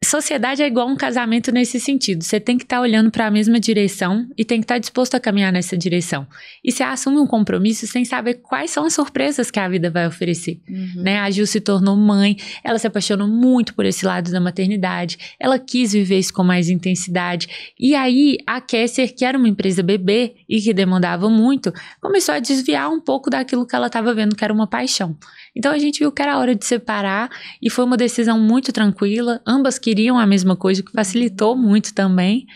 sociedade é igual um casamento nesse sentido. Você tem que estar olhando para a mesma direção e tem que estar disposto a caminhar nessa direção. E você assume um compromisso sem saber quais são as surpresas que a vida vai oferecer. Né? A Ju se tornou mãe, ela se apaixonou muito por esse lado da maternidade, ela quis viver isso com mais intensidade. E aí, a Kesser, que era uma empresa bebê e que demandava muito, começou a desviar um pouco daquilo que ela estava vendo que era uma paixão. Então, a gente viu que era hora de separar e foi uma decisão muito tranquila. Ambas queriam a mesma coisa, o que facilitou muito também.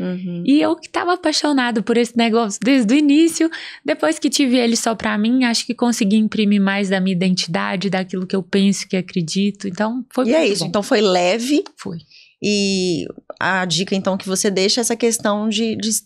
E eu que estava apaixonada por esse negócio desde o início. Depois que tive ele só pra mim, acho que consegui imprimir mais da minha identidade, daquilo que eu penso, que acredito. Então, foi muito bom. E é isso, então foi leve. Foi. E a dica, então, que você deixa é essa questão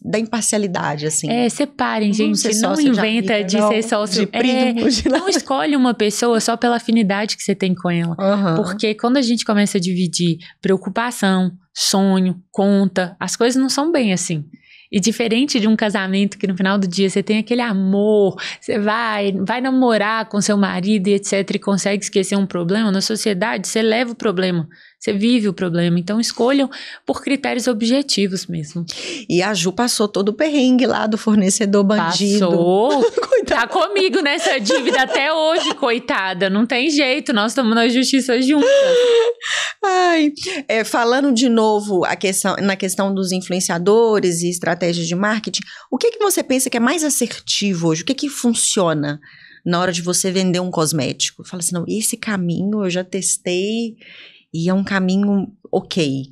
da imparcialidade, assim. Separem, gente. Não inventa de ser sócio. De primo, não escolhe uma pessoa só pela afinidade que você tem com ela. Porque quando a gente começa a dividir preocupação, sonho, conta, as coisas não são bem assim. E diferente de um casamento que no final do dia você tem aquele amor, você vai namorar com seu marido e etc. e consegue esquecer um problema, na sociedade você leva o problema, você vive o problema. Então escolham por critérios objetivos mesmo. E a Ju passou todo o perrengue lá do fornecedor bandido. Passou. Tá comigo nessa dívida até hoje, coitada. Não tem jeito, nós estamos na justiça juntas. Ai, falando de novo na questão dos influenciadores e estratégias de marketing, o que você pensa que é mais assertivo hoje? O que funciona na hora de você vender um cosmético? Fala assim, não, esse caminho eu já testei e é um caminho ok.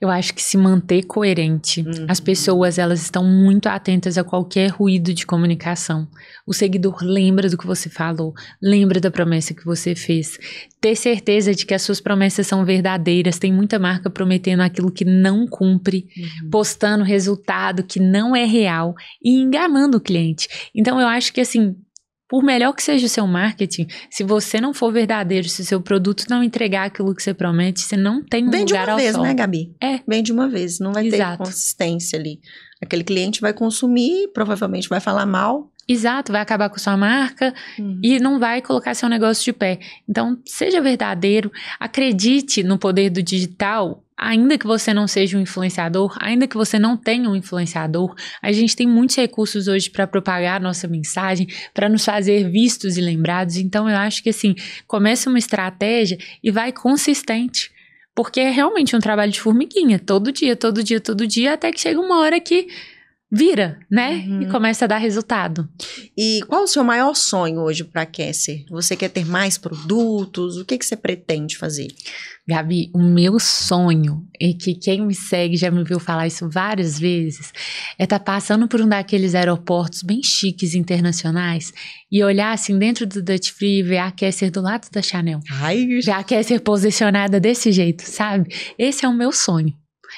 Eu acho que se manter coerente. As pessoas, elas estão muito atentas a qualquer ruído de comunicação. O seguidor lembra do que você falou, lembra da promessa que você fez. Ter certeza de que as suas promessas são verdadeiras. Tem muita marca prometendo aquilo que não cumpre, postando resultado que não é real e enganando o cliente. Então, eu acho que assim, por melhor que seja o seu marketing, se você não for verdadeiro, se o seu produto não entregar aquilo que você promete, você não tem um lugar ao sol. Vem de uma vez, né, Gabi? Vem de uma vez, não vai ter consistência ali. Aquele cliente vai consumir, provavelmente vai falar mal. Exato, vai acabar com a sua marca e não vai colocar seu negócio de pé. Então, seja verdadeiro, acredite no poder do digital. ainda que você não seja um influenciador, ainda que você não tenha um influenciador, a gente tem muitos recursos hoje para propagar a nossa mensagem, para nos fazer vistos e lembrados. Então eu acho que assim, começa uma estratégia e vai consistente. Porque é realmente um trabalho de formiguinha, todo dia, todo dia, todo dia, até que chega uma hora que vira, né? E começa a dar resultado. E qual o seu maior sonho hoje para a Kesser? Você quer ter mais produtos? O que você pretende fazer? Gabi, o meu sonho, e que quem me segue já me viu falar isso várias vezes, é estar passando por um daqueles aeroportos bem chiques internacionais e olhar assim dentro do Duty Free e ver a Kesser do lado da Chanel. Ai, Já a Kesser posicionada desse jeito, sabe? Esse é o meu sonho.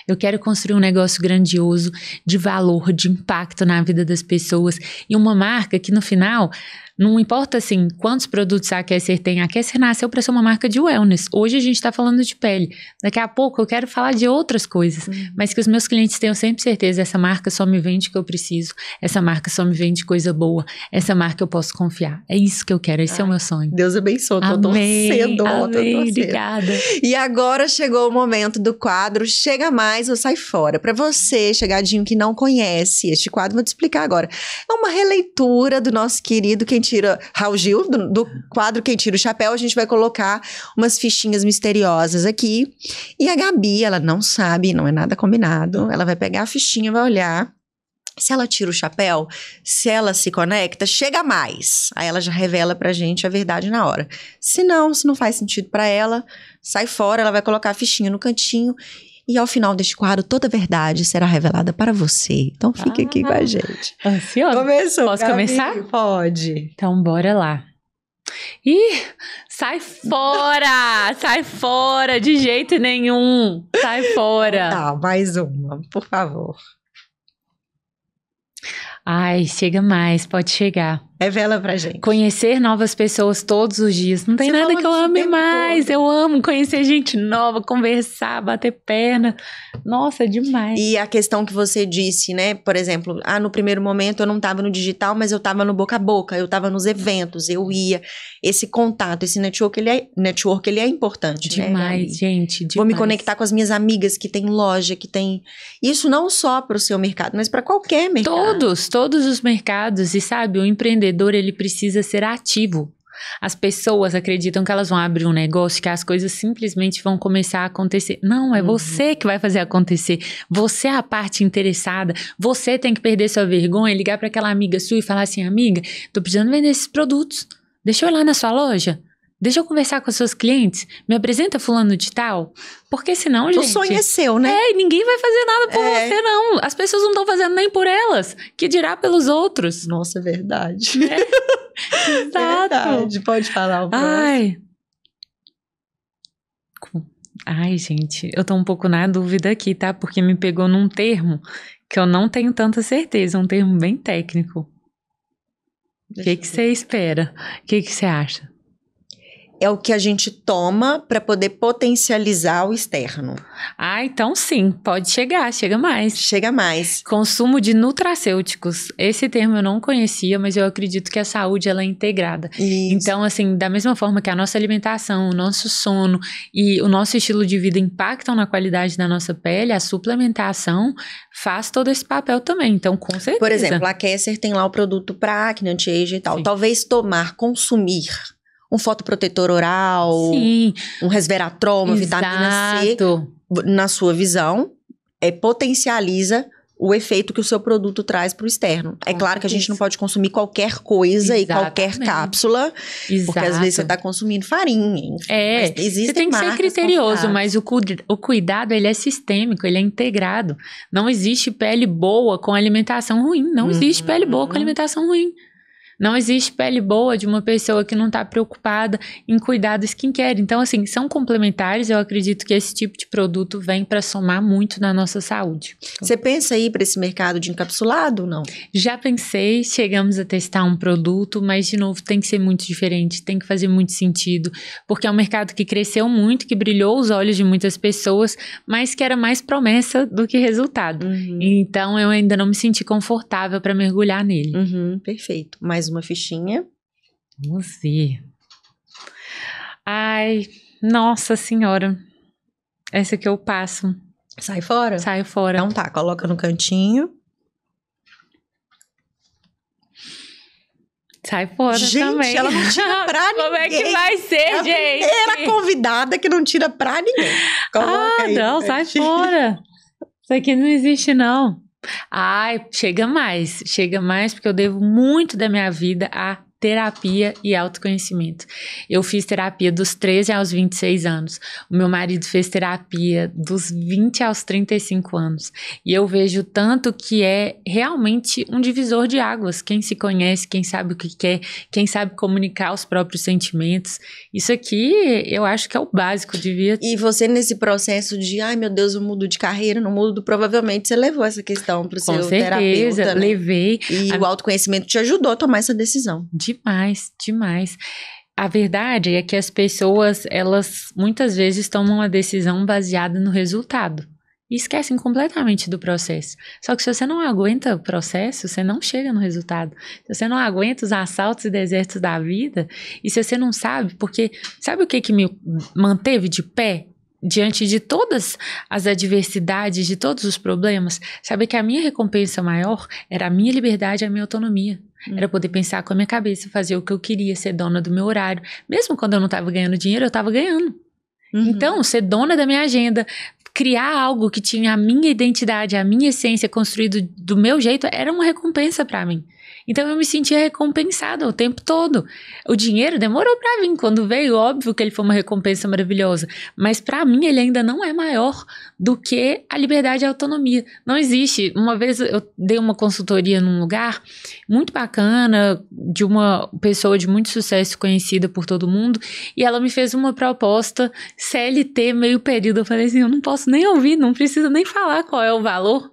Eu quero construir um negócio grandioso, de valor, de impacto na vida das pessoas e uma marca que no final, não importa assim quantos produtos a Kesser tem, a Kesser nasceu para ser uma marca de wellness. Hoje a gente está falando de pele, daqui a pouco eu quero falar de outras coisas, mas que os meus clientes tenham sempre certeza, essa marca só me vende o que eu preciso, essa marca só me vende coisa boa, essa marca eu posso confiar. É isso que eu quero, esse é o meu sonho. Deus abençoe, tô Amém, torcendo. amém, obrigada. E agora chegou o momento do quadro Chega Mais ou Sai Fora. Para você, chegadinho que não conhece este quadro, vou te explicar agora. É uma releitura do nosso querido Quem Tira, Raul Gil, do quadro Quem Tira o Chapéu. A gente vai colocar umas fichinhas misteriosas aqui. E a Gabi, ela não sabe, não é nada combinado. Ela vai pegar a fichinha, vai olhar. Se ela tira o chapéu, se ela se conecta, chega mais. Aí ela já revela pra gente a verdade na hora. Se não faz sentido pra ela, sai fora, ela vai colocar a fichinha no cantinho. E ao final deste quadro, toda a verdade será revelada para você. Então fique aqui com a gente. Ansiosa. Começou, Posso Gabi? começar? Pode. Então bora lá. Ih, sai fora! Sai fora, de jeito nenhum. Sai fora. Tá, mais uma, por favor. Ai, chega mais, pode chegar. Revela pra gente. Conhecer novas pessoas todos os dias. Não tem Você nada falou que eu isso o ame tempo mais. todo. Eu amo conhecer gente nova, conversar, bater perna. Nossa, demais. E a questão que você disse, né? Por exemplo, no primeiro momento eu não estava no digital, mas eu estava no boca a boca, eu estava nos eventos, eu ia. Esse contato, esse network, ele é importante, né, Demais, Gabi? gente, demais. Vou me conectar com as minhas amigas que têm loja, que tem... Isso não só para o seu mercado, mas para qualquer mercado. Todos os mercados. E sabe, o empreendedor, ele precisa ser ativo. As pessoas acreditam que elas vão abrir um negócio, que as coisas simplesmente vão começar a acontecer. Não, é você que vai fazer acontecer. Você é a parte interessada. Você tem que perder sua vergonha, ligar para aquela amiga sua e falar assim, amiga, tô precisando vender esses produtos. Deixa eu ir lá na sua loja. Deixa eu conversar com os seus clientes. Me apresenta fulano de tal. Porque senão, gente... O sonho é seu, né? É, e ninguém vai fazer nada por você, não. As pessoas não estão fazendo nem por elas. Que dirá pelos outros. Nossa, é verdade. Exato. Verdade. Pode falar o próximo. Ai, gente, eu tô um pouco na dúvida aqui, tá? Porque me pegou num termo que eu não tenho tanta certeza. Um termo bem técnico. O que você espera? O que você acha? É o que a gente toma para poder potencializar o externo. Ah, então sim, pode chegar, chega mais. Chega mais. Consumo de nutracêuticos. Esse termo eu não conhecia, mas eu acredito que a saúde ela é integrada. Isso. Então, assim, da mesma forma que a nossa alimentação, o nosso sono e o nosso estilo de vida impactam na qualidade da nossa pele, a suplementação faz todo esse papel também. Então, com certeza. Por exemplo, a Kesser tem lá o produto para acne, anti-age e tal. Sim. Talvez consumir um fotoprotetor oral, Sim. um resveratrol, uma vitamina C, na sua visão, potencializa o efeito que o seu produto traz para o externo. É claro que a gente não pode consumir qualquer coisa e qualquer cápsula, porque às vezes você está consumindo farinha, enfim. Você tem que ser criterioso, mas o cuidado, ele é sistêmico, ele é integrado. Não existe pele boa com alimentação ruim, não existe pele boa com alimentação ruim. Não existe pele boa de uma pessoa que não está preocupada em cuidar do skincare. Então, assim, são complementares. Eu acredito que esse tipo de produto vem para somar muito na nossa saúde. Você pensa aí para esse mercado de encapsulado ou não? Já pensei, chegamos a testar um produto, mas, de novo, tem que ser muito diferente, tem que fazer muito sentido, porque é um mercado que cresceu muito, que brilhou os olhos de muitas pessoas, mas que era mais promessa do que resultado. Então, eu ainda não me senti confortável para mergulhar nele. Perfeito. Mais uma fichinha. Vamos ver. Ai, nossa senhora. Essa que eu passo. Sai fora? Sai fora. Então tá, coloca no cantinho. Sai fora gente, também. Ela não tira pra ninguém. Como é que vai ser, é gente? A primeira convidada que não tira pra ninguém. Coloca aí, não, sai fora. Isso aqui não existe, não. Ai, chega mais porque eu devo muito da minha vida a terapia e autoconhecimento. Eu fiz terapia dos 13 aos 26 anos. O meu marido fez terapia dos 20 aos 35 anos. E eu vejo tanto que é realmente um divisor de águas. Quem se conhece, quem sabe o que quer, quem sabe comunicar os próprios sentimentos. Isso aqui eu acho que é o básico, devia... E você nesse processo de, ai meu Deus, eu mudo de carreira, não mudo, provavelmente você levou essa questão pro seu terapeuta. Com certeza, levei. E o autoconhecimento te ajudou a tomar essa decisão. Demais. A verdade é que as pessoas, elas muitas vezes tomam uma decisão baseada no resultado e esquecem completamente do processo. Só que se você não aguenta o processo, você não chega no resultado. Se você não aguenta os assaltos e desertos da vida, e se você não sabe, porque sabe o que me manteve de pé? Diante de todas as adversidades, de todos os problemas, sabe que a minha recompensa maior era a minha liberdade, a minha autonomia. Era poder pensar com a minha cabeça, fazer o que eu queria, ser dona do meu horário. Mesmo quando eu não estava ganhando dinheiro, eu estava ganhando. Então, ser dona da minha agenda, criar algo que tinha a minha identidade, a minha essência construído do meu jeito, era uma recompensa para mim. Então eu me sentia recompensada o tempo todo. O dinheiro demorou para vir. Quando veio, óbvio que ele foi uma recompensa maravilhosa. Mas para mim ele ainda não é maior do que a liberdade e a autonomia. Não existe. Uma vez eu dei uma consultoria num lugar muito bacana, de uma pessoa de muito sucesso conhecida por todo mundo, e ela me fez uma proposta CLT meio período. Eu falei assim, eu não posso nem ouvir, não precisa nem falar qual é o valor.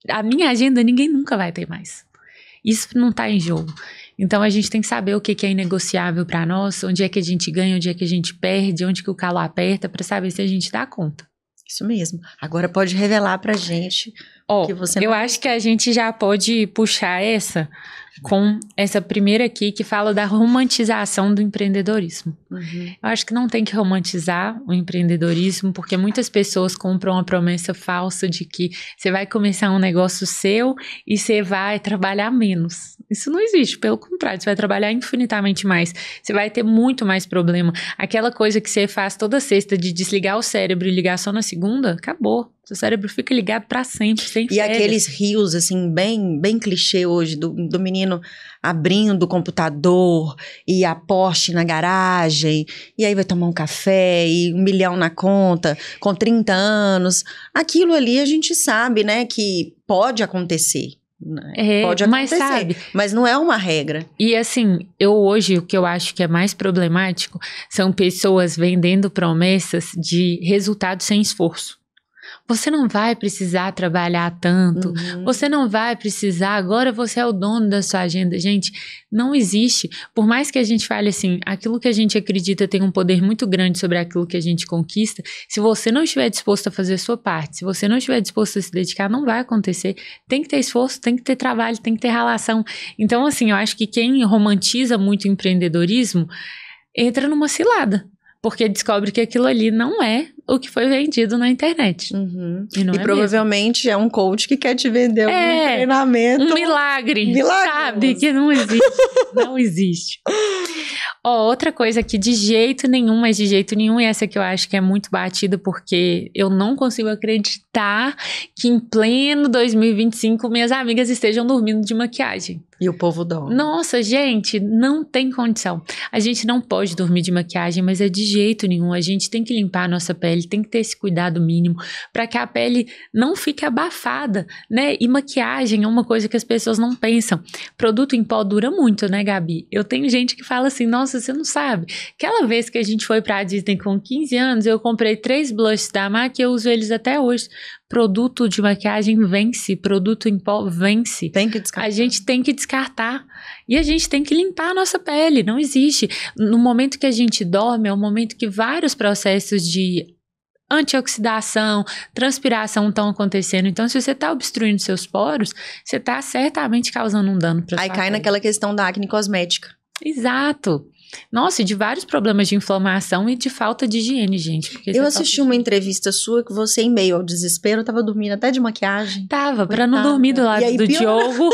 A minha agenda ninguém nunca vai ter mais. Isso não está em jogo. Então a gente tem que saber o que é inegociável para nós, onde é que a gente ganha, onde é que a gente perde, onde que o calo aperta, para saber se a gente dá conta. Isso mesmo. Agora pode revelar pra gente que você não... Eu acho que a gente já pode puxar essa com essa primeira aqui, que fala da romantização do empreendedorismo. Eu acho que não tem que romantizar o empreendedorismo, porque muitas pessoas compram uma promessa falsa de que você vai começar um negócio seu e você vai trabalhar menos. Isso não existe, pelo contrário, você vai trabalhar infinitamente mais, você vai ter muito mais problema. Aquela coisa que você faz toda sexta de desligar o cérebro e ligar só na segunda, acabou. Seu cérebro fica ligado pra sempre, sem férias. E aqueles rios, assim, bem clichê hoje, do menino abrindo o computador e a Porsche na garagem, e aí vai tomar um café e 1 milhão na conta, com 30 anos. Aquilo ali a gente sabe, né, que pode acontecer. Pode acontecer, mas não é uma regra. E assim, hoje o que eu acho que é mais problemático são pessoas vendendo promessas de resultado sem esforço. Você não vai precisar trabalhar tanto, você não vai precisar, agora você é o dono da sua agenda. Gente, não existe. Por mais que a gente fale assim, aquilo que a gente acredita tem um poder muito grande sobre aquilo que a gente conquista, se você não estiver disposto a fazer a sua parte, se você não estiver disposto a se dedicar, não vai acontecer. Tem que ter esforço, tem que ter trabalho, tem que ter relação. Então, assim, eu acho que quem romantiza muito o empreendedorismo entra numa cilada. Porque descobre que aquilo ali não é o que foi vendido na internet. E provavelmente mesmo. É um coach que quer te vender um treinamento. Um milagre. Sabe? Que não existe. Não existe. Outra coisa que de jeito nenhum, e essa que eu acho que é muito batida, porque eu não consigo acreditar que em pleno 2025 minhas amigas estejam dormindo de maquiagem. E o povo dorme. Nossa, gente, não tem condição. A gente não pode dormir de maquiagem, mas é de jeito nenhum. A gente tem que limpar a nossa pele, tem que ter esse cuidado mínimo para que a pele não fique abafada, né? E maquiagem é uma coisa que as pessoas não pensam. Produto em pó dura muito, né, Gabi? Eu tenho gente que fala assim, nossa, você não sabe. Aquela vez que a gente foi pra Disney com 15 anos, eu comprei 3 blushes da MAC e eu uso eles até hoje. Produto de maquiagem vence, produto em pó vence. Tem que descartar. A gente tem que descartar. E a gente tem que limpar a nossa pele, não existe. No momento que a gente dorme, é o momento que vários processos de antioxidação, transpiração estão acontecendo. Então, se você está obstruindo seus poros, você está certamente causando um dano para sua pele. Aí cai naquela questão da acne cosmética. Exato. Nossa, e de vários problemas de inflamação e de falta de higiene, gente. Eu assisti uma entrevista sua que você, em meio ao desespero, tava dormindo até de maquiagem. Tava, pra não dormir do lado do Diogo,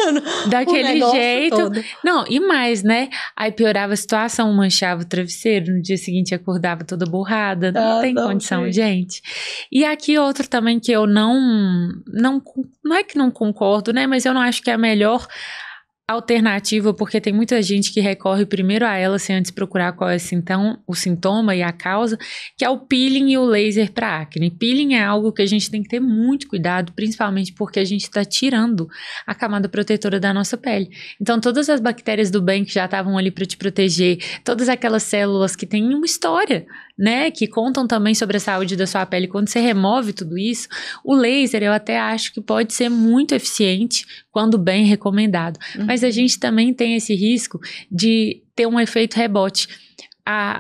daquele jeito. Todo. Não, e mais, né? Aí piorava a situação, manchava o travesseiro, no dia seguinte acordava toda borrada. Não tem condição, gente. E aqui outro também que eu não é que não concordo, né? Mas eu não acho que é a melhor alternativa, porque tem muita gente que recorre primeiro a ela sem antes procurar qual é o sintoma e a causa, que é o peeling e o laser para acne. Peeling é algo que a gente tem que ter muito cuidado, principalmente porque a gente está tirando a camada protetora da nossa pele. Então, todas as bactérias do bem que já estavam ali para te proteger, todas aquelas células que têm uma história, né, que contam também sobre a saúde da sua pele, quando você remove tudo isso, o laser eu até acho que pode ser muito eficiente quando bem recomendado. Mas a gente também tem esse risco de ter um efeito rebote.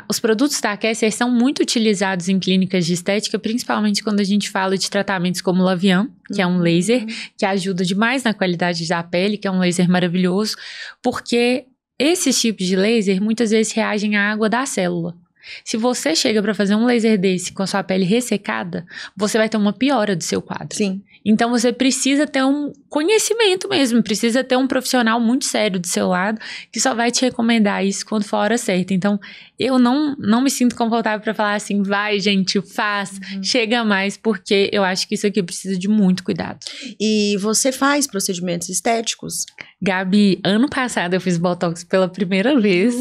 Os produtos da Kesser são muito utilizados em clínicas de estética, principalmente quando a gente fala de tratamentos como o Lavian, que é um laser que ajuda demais na qualidade da pele, que é um laser maravilhoso, porque esses tipos de laser muitas vezes reagem à água da célula. Se você chega para fazer um laser desse com a sua pele ressecada, você vai ter uma piora do seu quadro. Sim. Então você precisa ter um conhecimento mesmo, precisa ter um profissional muito sério do seu lado que só vai te recomendar isso quando for a hora certa. Então eu não me sinto confortável para falar assim, vai gente, faz, chega mais, porque eu acho que isso aqui precisa de muito cuidado. E você faz procedimentos estéticos? Gabi, ano passado eu fiz Botox pela primeira vez.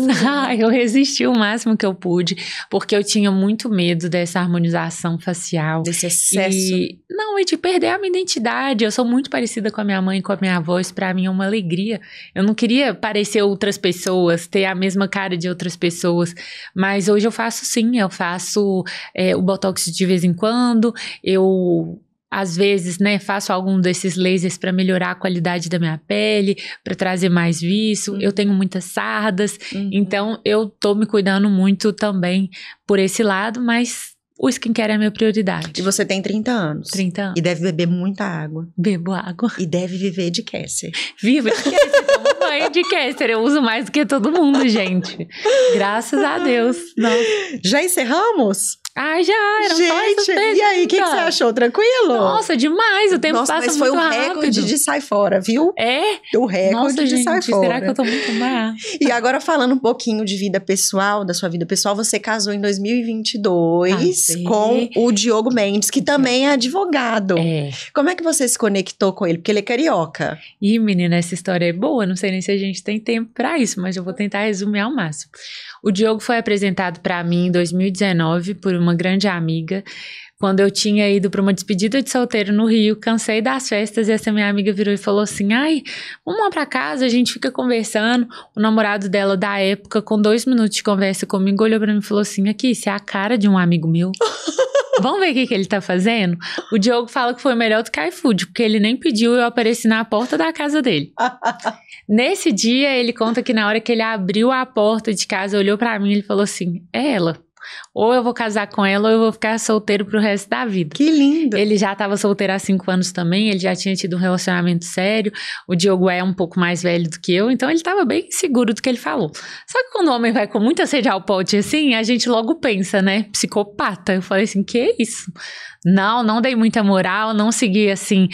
Eu resisti o máximo que eu pude, porque eu tinha muito medo dessa harmonização facial. Desse excesso. E de perder a minha identidade. Eu sou muito parecida com a minha mãe e com a minha avó. Isso pra mim é uma alegria. Eu não queria parecer outras pessoas, ter a mesma cara de outras pessoas. Mas hoje eu faço sim, eu faço o Botox de vez em quando. Eu às vezes, né, faço algum desses lasers para melhorar a qualidade da minha pele, para trazer mais viço. Eu tenho muitas sardas, então eu tô me cuidando muito também por esse lado, mas o skincare é a minha prioridade. E você tem 30 anos. 30 anos. E deve beber muita água. Bebo água. E deve viver de Kesser. Vivo de Kesser, tomo banho de Kesser. Eu uso mais do que todo mundo, gente. Graças a Deus. Nossa. Já encerramos? Ah, já, eram só essas perguntas. E aí, o que você achou? Tranquilo? Nossa, demais, o tempo passa muito rápido. Mas foi um recorde de sai fora, viu? É? O recorde de sai fora. Será que eu tô muito má? E agora falando um pouquinho de vida pessoal, da sua vida pessoal, você casou em 2022 com o Diogo Mendes, que também é advogado. É. Como é que você se conectou com ele? Porque ele é carioca. Ih, menina, essa história é boa, não sei nem se a gente tem tempo pra isso, mas eu vou tentar resumir ao máximo. O Diogo foi apresentado pra mim em 2019 por uma grande amiga, quando eu tinha ido para uma despedida de solteiro no Rio, cansei das festas e essa minha amiga virou e falou assim, ai, vamos lá pra casa, a gente fica conversando. O namorado dela da época, com 2 minutos de conversa comigo, olhou pra mim e falou assim, aqui, isso é a cara de um amigo meu. Vamos ver o que ele tá fazendo? O Diogo fala que foi melhor do que iFood, porque ele nem pediu, eu apareci na porta da casa dele. Nesse dia, ele conta que na hora que ele abriu a porta de casa, olhou pra mim e ele falou assim, é ela. Ou eu vou casar com ela ou eu vou ficar solteiro pro resto da vida. Que lindo! Ele já estava solteiro há 5 anos também, ele já tinha tido um relacionamento sério. O Diogo é um pouco mais velho do que eu, então ele estava bem seguro do que ele falou. Só que quando o homem vai com muita sede ao pote assim, a gente logo pensa, né? Psicopata. Eu falei assim, que isso? Não dei muita moral, não segui assim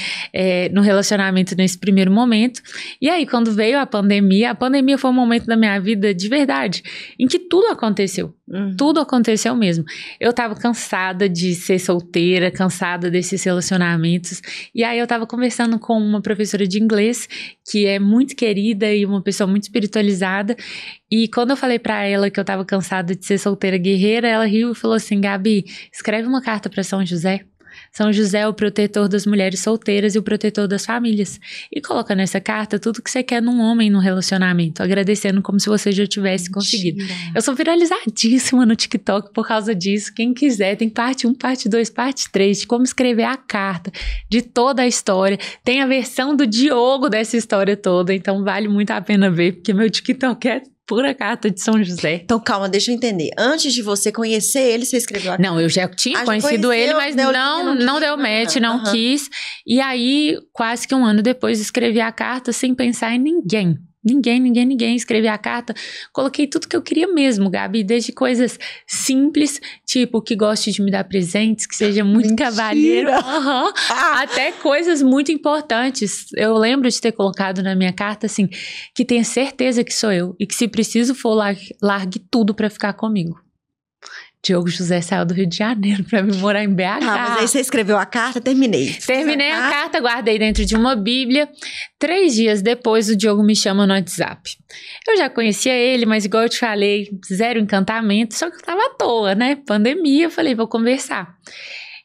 no relacionamento nesse primeiro momento. E aí, quando veio a pandemia foi um momento da minha vida de verdade, em que tudo aconteceu. Tudo aconteceu mesmo. Eu tava cansada de ser solteira, cansada desses relacionamentos. E aí eu tava conversando com uma professora de inglês, que é muito querida e uma pessoa muito espiritualizada. E quando eu falei pra ela que eu tava cansada de ser solteira guerreira, ela riu e falou assim, Gabi, escreve uma carta pra São José. São José é o protetor das mulheres solteiras e o protetor das famílias. E coloca nessa carta tudo que você quer num homem no relacionamento, agradecendo como se você já tivesse conseguido. Eu sou viralizadíssima no TikTok por causa disso. Quem quiser, tem parte 1, parte 2, parte 3, de como escrever a carta, de toda a história. Tem a versão do Diogo dessa história toda, então vale muito a pena ver, porque meu TikTok é pura carta de São José. Então, calma, deixa eu entender. Antes de você conhecer ele, você escreveu a carta? Não, eu já tinha conhecido ele, mas não deu match, não quis. E aí, quase que 1 ano depois, escrevi a carta sem pensar em ninguém. Ninguém. Escrevi a carta, coloquei tudo que eu queria mesmo, Gabi, desde coisas simples, tipo, que goste de me dar presentes, que seja muito cavalheiro, até coisas muito importantes. Eu lembro de ter colocado na minha carta, assim, que tenha certeza que sou eu, e que se preciso for, largue tudo pra ficar comigo. Diogo José saiu do Rio de Janeiro pra vir morar em BH. Mas aí você escreveu a carta, terminei. Terminei a carta, guardei dentro de uma bíblia. 3 dias depois, o Diogo me chama no WhatsApp. Eu já conhecia ele, mas igual eu te falei, zero encantamento, só que eu tava à toa, né? Pandemia, eu falei, vou conversar.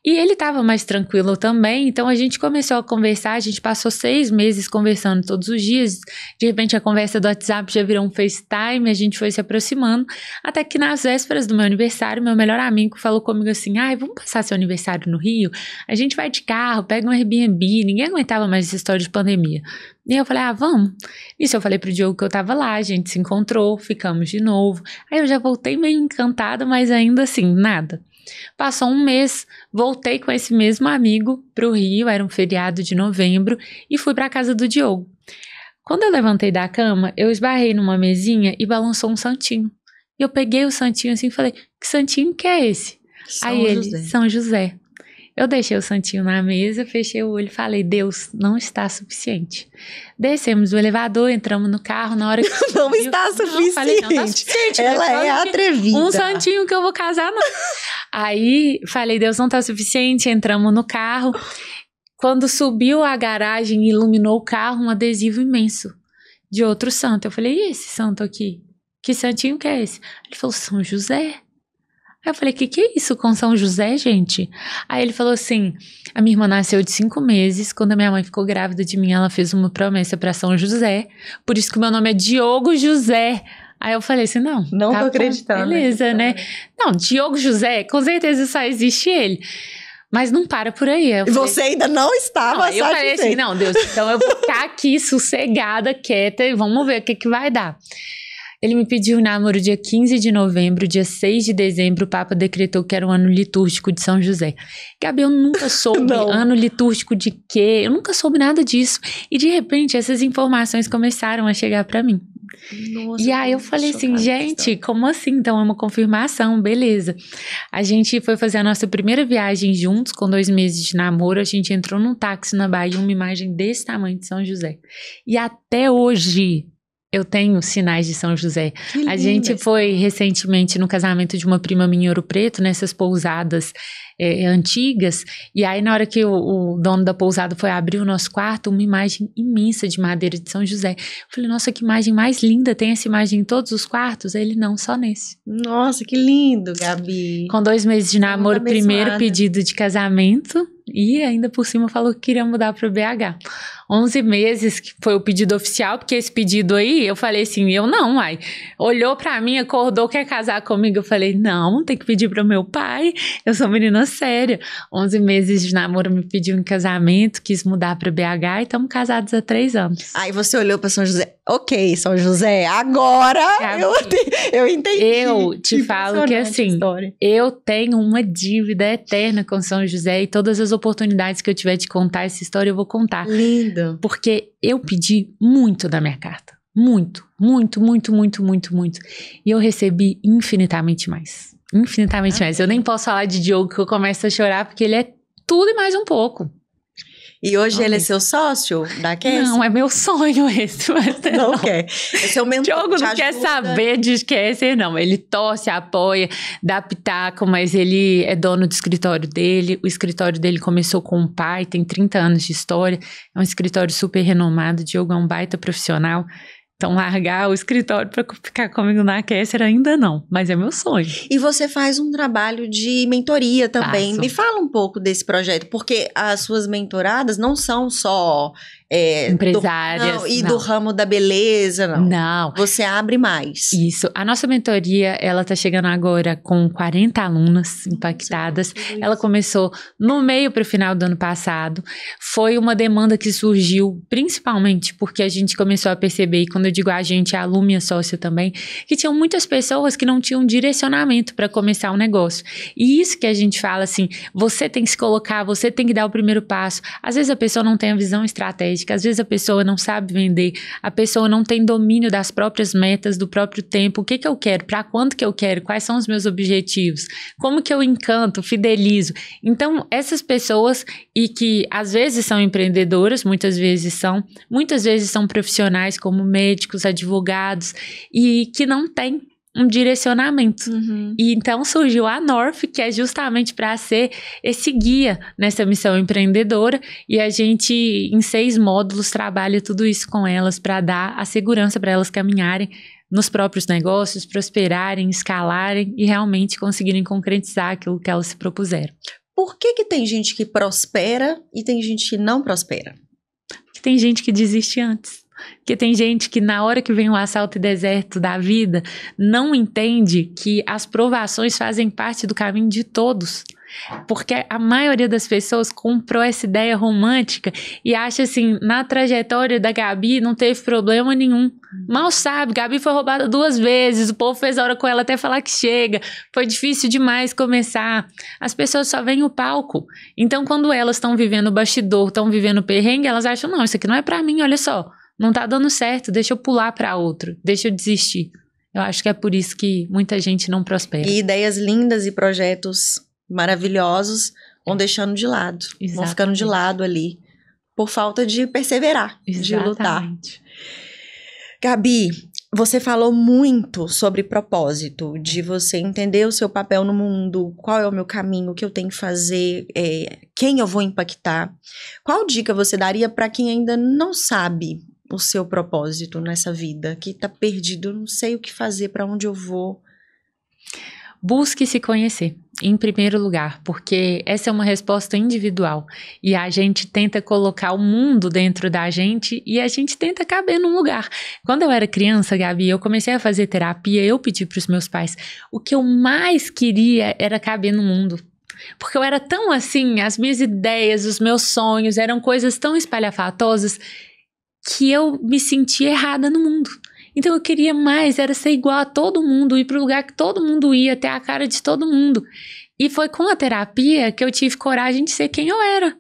E ele tava mais tranquilo também, então a gente começou a conversar, a gente passou 6 meses conversando todos os dias, de repente a conversa do WhatsApp já virou um FaceTime, a gente foi se aproximando, até que nas vésperas do meu aniversário, meu melhor amigo falou comigo assim, vamos passar seu aniversário no Rio? A gente vai de carro, pega um Airbnb, ninguém aguentava mais essa história de pandemia. E eu falei, vamos. Isso eu falei pro Diogo que eu tava lá, a gente se encontrou, ficamos de novo. Aí eu já voltei meio encantada, mas ainda assim, nada. Passou 1 mês, voltei com esse mesmo amigo pro Rio, era um feriado de novembro, e fui pra casa do Diogo. Quando eu levantei da cama, eu esbarrei numa mesinha e balançou um santinho. E eu peguei o santinho assim e falei, que santinho que é esse? Aí ele, São José. Eu deixei o santinho na mesa, fechei o olho e falei, Deus, não está suficiente. Descemos do elevador, entramos no carro, na hora que... Não está suficiente. Falei, não está suficiente. Ela é atrevida. Um santinho que eu vou casar, não. Aí, falei, Deus, não está suficiente, entramos no carro. Quando subiu a garagem e iluminou o carro, um adesivo imenso de outro santo. Eu falei, e esse santo aqui? Que santinho que é esse? Ele falou, São José. Aí eu falei, que é isso com São José, gente? Aí ele falou assim, a minha irmã nasceu de 5 meses, quando a minha mãe ficou grávida de mim, ela fez uma promessa para São José, por isso que o meu nome é Diogo José. Aí eu falei assim, não tá tô acreditando. Beleza, né? Não, Diogo José, com certeza só existe ele. Mas não para por aí. E você ainda não estava satisfeita. Eu falei assim, não, Deus, então eu vou ficar aqui sossegada, quieta, e vamos ver o que vai dar. Ele me pediu namoro dia 15 de novembro, dia 6 de dezembro, o Papa decretou que era o ano litúrgico de São José. Gabi, eu nunca soube ano litúrgico de quê, eu nunca soube nada disso. E de repente essas informações começaram a chegar pra mim. Nossa, e aí eu falei assim, gente, como assim? Então é uma confirmação, beleza. A gente foi fazer a nossa primeira viagem juntos, com 2 meses de namoro, a gente entrou num táxi na Bahia, uma imagem desse tamanho de São José. E até hoje... eu tenho sinais de São José. A gente foi recentemente no casamento de uma prima minha em Ouro Preto, nessas pousadas antigas, e aí na hora que o dono da pousada foi abrir o nosso quarto, uma imagem imensa de madeira de São José. Eu falei, nossa, que imagem mais linda, tem essa imagem em todos os quartos? Ele, não, só nesse. Nossa, que lindo, Gabi. Com 2 meses de namoro, primeiro pedido de casamento, e ainda por cima falou que queria mudar para o BH. 11 meses que foi o pedido oficial, porque esse pedido aí, eu falei assim, eu não, uai. Olhou pra mim, acordou, quer casar comigo? Eu falei, não, tem que pedir pro meu pai, eu sou menina séria. 11 meses de namoro, me pediu em casamento, quis mudar pra BH e estamos casados há 3 anos. Aí você olhou pra São José, ok, São José, agora eu entendi. Eu te falo que assim, eu tenho uma dívida eterna com São José e todas as oportunidades que eu tiver de contar essa história, eu vou contar. Lindo. Porque eu pedi muito da minha carta. Muito. E eu recebi infinitamente mais. Infinitamente mais. Eu nem posso falar de Diogo que eu começo a chorar, porque ele é tudo e mais um pouco. E hoje ele é seu sócio da Cassie? Não, é meu sonho esse. Mas não quer. Esse é o mentor. Diogo não quer saber de Cassie, não. Ele torce, apoia, dá pitaco, mas ele é dono do escritório dele. O escritório dele começou com o pai, tem 30 anos de história. É um escritório super renomado. Diogo é um baita profissional. Então, largar o escritório para ficar comigo na Cassie ainda não, mas é meu sonho. E você faz um trabalho de mentoria também. Faço. Me fala um pouco desse projeto, porque as suas mentoradas não são só... empresárias. Do ramo da beleza, não. Não. Você abre mais. Isso. A nossa mentoria, ela tá chegando agora com 40 alunas impactadas. Ela começou no meio para o final do ano passado. Foi uma demanda que surgiu principalmente porque a gente começou a perceber, e quando eu digo a gente, a Lu, minha sócia também, que tinham muitas pessoas que não tinham direcionamento para começar um negócio. E isso que a gente fala assim, você tem que se colocar, você tem que dar o primeiro passo. Às vezes a pessoa não tem a visão estratégica, estratégica. Às vezes a pessoa não sabe vender, a pessoa não tem domínio das próprias metas, do próprio tempo. O que eu quero? Para quanto que eu quero? Quais são os meus objetivos? Como que eu encanto, fidelizo? Então, essas pessoas, e que às vezes são empreendedoras, muitas vezes são profissionais como médicos, advogados, e que não têm um direcionamento. E então surgiu a North, que é justamente para ser esse guia nessa missão empreendedora, e a gente, em 6 módulos, trabalha tudo isso com elas para dar a segurança para elas caminharem nos próprios negócios, prosperarem, escalarem e realmente conseguirem concretizar aquilo que elas se propuseram. Por que tem gente que prospera e tem gente que não prospera? Porque tem gente que desiste antes. Porque tem gente que na hora que vem o assalto e deserto da vida não entende que as provações fazem parte do caminho de todos. Porque a maioria das pessoas comprou essa ideia romântica e acha assim, na trajetória da Gabi não teve problema nenhum. Mal sabe, Gabi foi roubada 2 vezes, o povo fez hora com ela até falar que chega, foi difícil demais começar. As pessoas só veem o palco. Então quando elas estão vivendo o bastidor, estão vivendo o perrengue, elas acham, não, isso aqui não é pra mim, olha só. Não tá dando certo, deixa eu pular para outro, deixa eu desistir. Eu acho que é por isso que muita gente não prospera. E ideias lindas e projetos maravilhosos vão deixando de lado. Exatamente. Vão ficando de lado ali, por falta de perseverar, de lutar. Gabi, você falou muito sobre propósito, de você entender o seu papel no mundo, qual é o meu caminho, o que eu tenho que fazer, quem eu vou impactar. Qual dica você daria para quem ainda não sabe o seu propósito nessa vida, que tá perdido, eu não sei o que fazer, para onde eu vou? Busque se conhecer, em primeiro lugar, porque essa é uma resposta individual e a gente tenta colocar o mundo dentro da gente e a gente tenta caber num lugar. Quando eu era criança, Gabi, eu comecei a fazer terapia, eu pedi para os meus pais, o que eu mais queria era caber no mundo. Porque eu era tão assim, as minhas ideias, os meus sonhos eram coisas tão espalhafatosas que eu me sentia errada no mundo. Então eu queria mais, era ser igual a todo mundo, ir para o lugar que todo mundo ia, ter a cara de todo mundo. E foi com a terapia que eu tive coragem de ser quem eu era.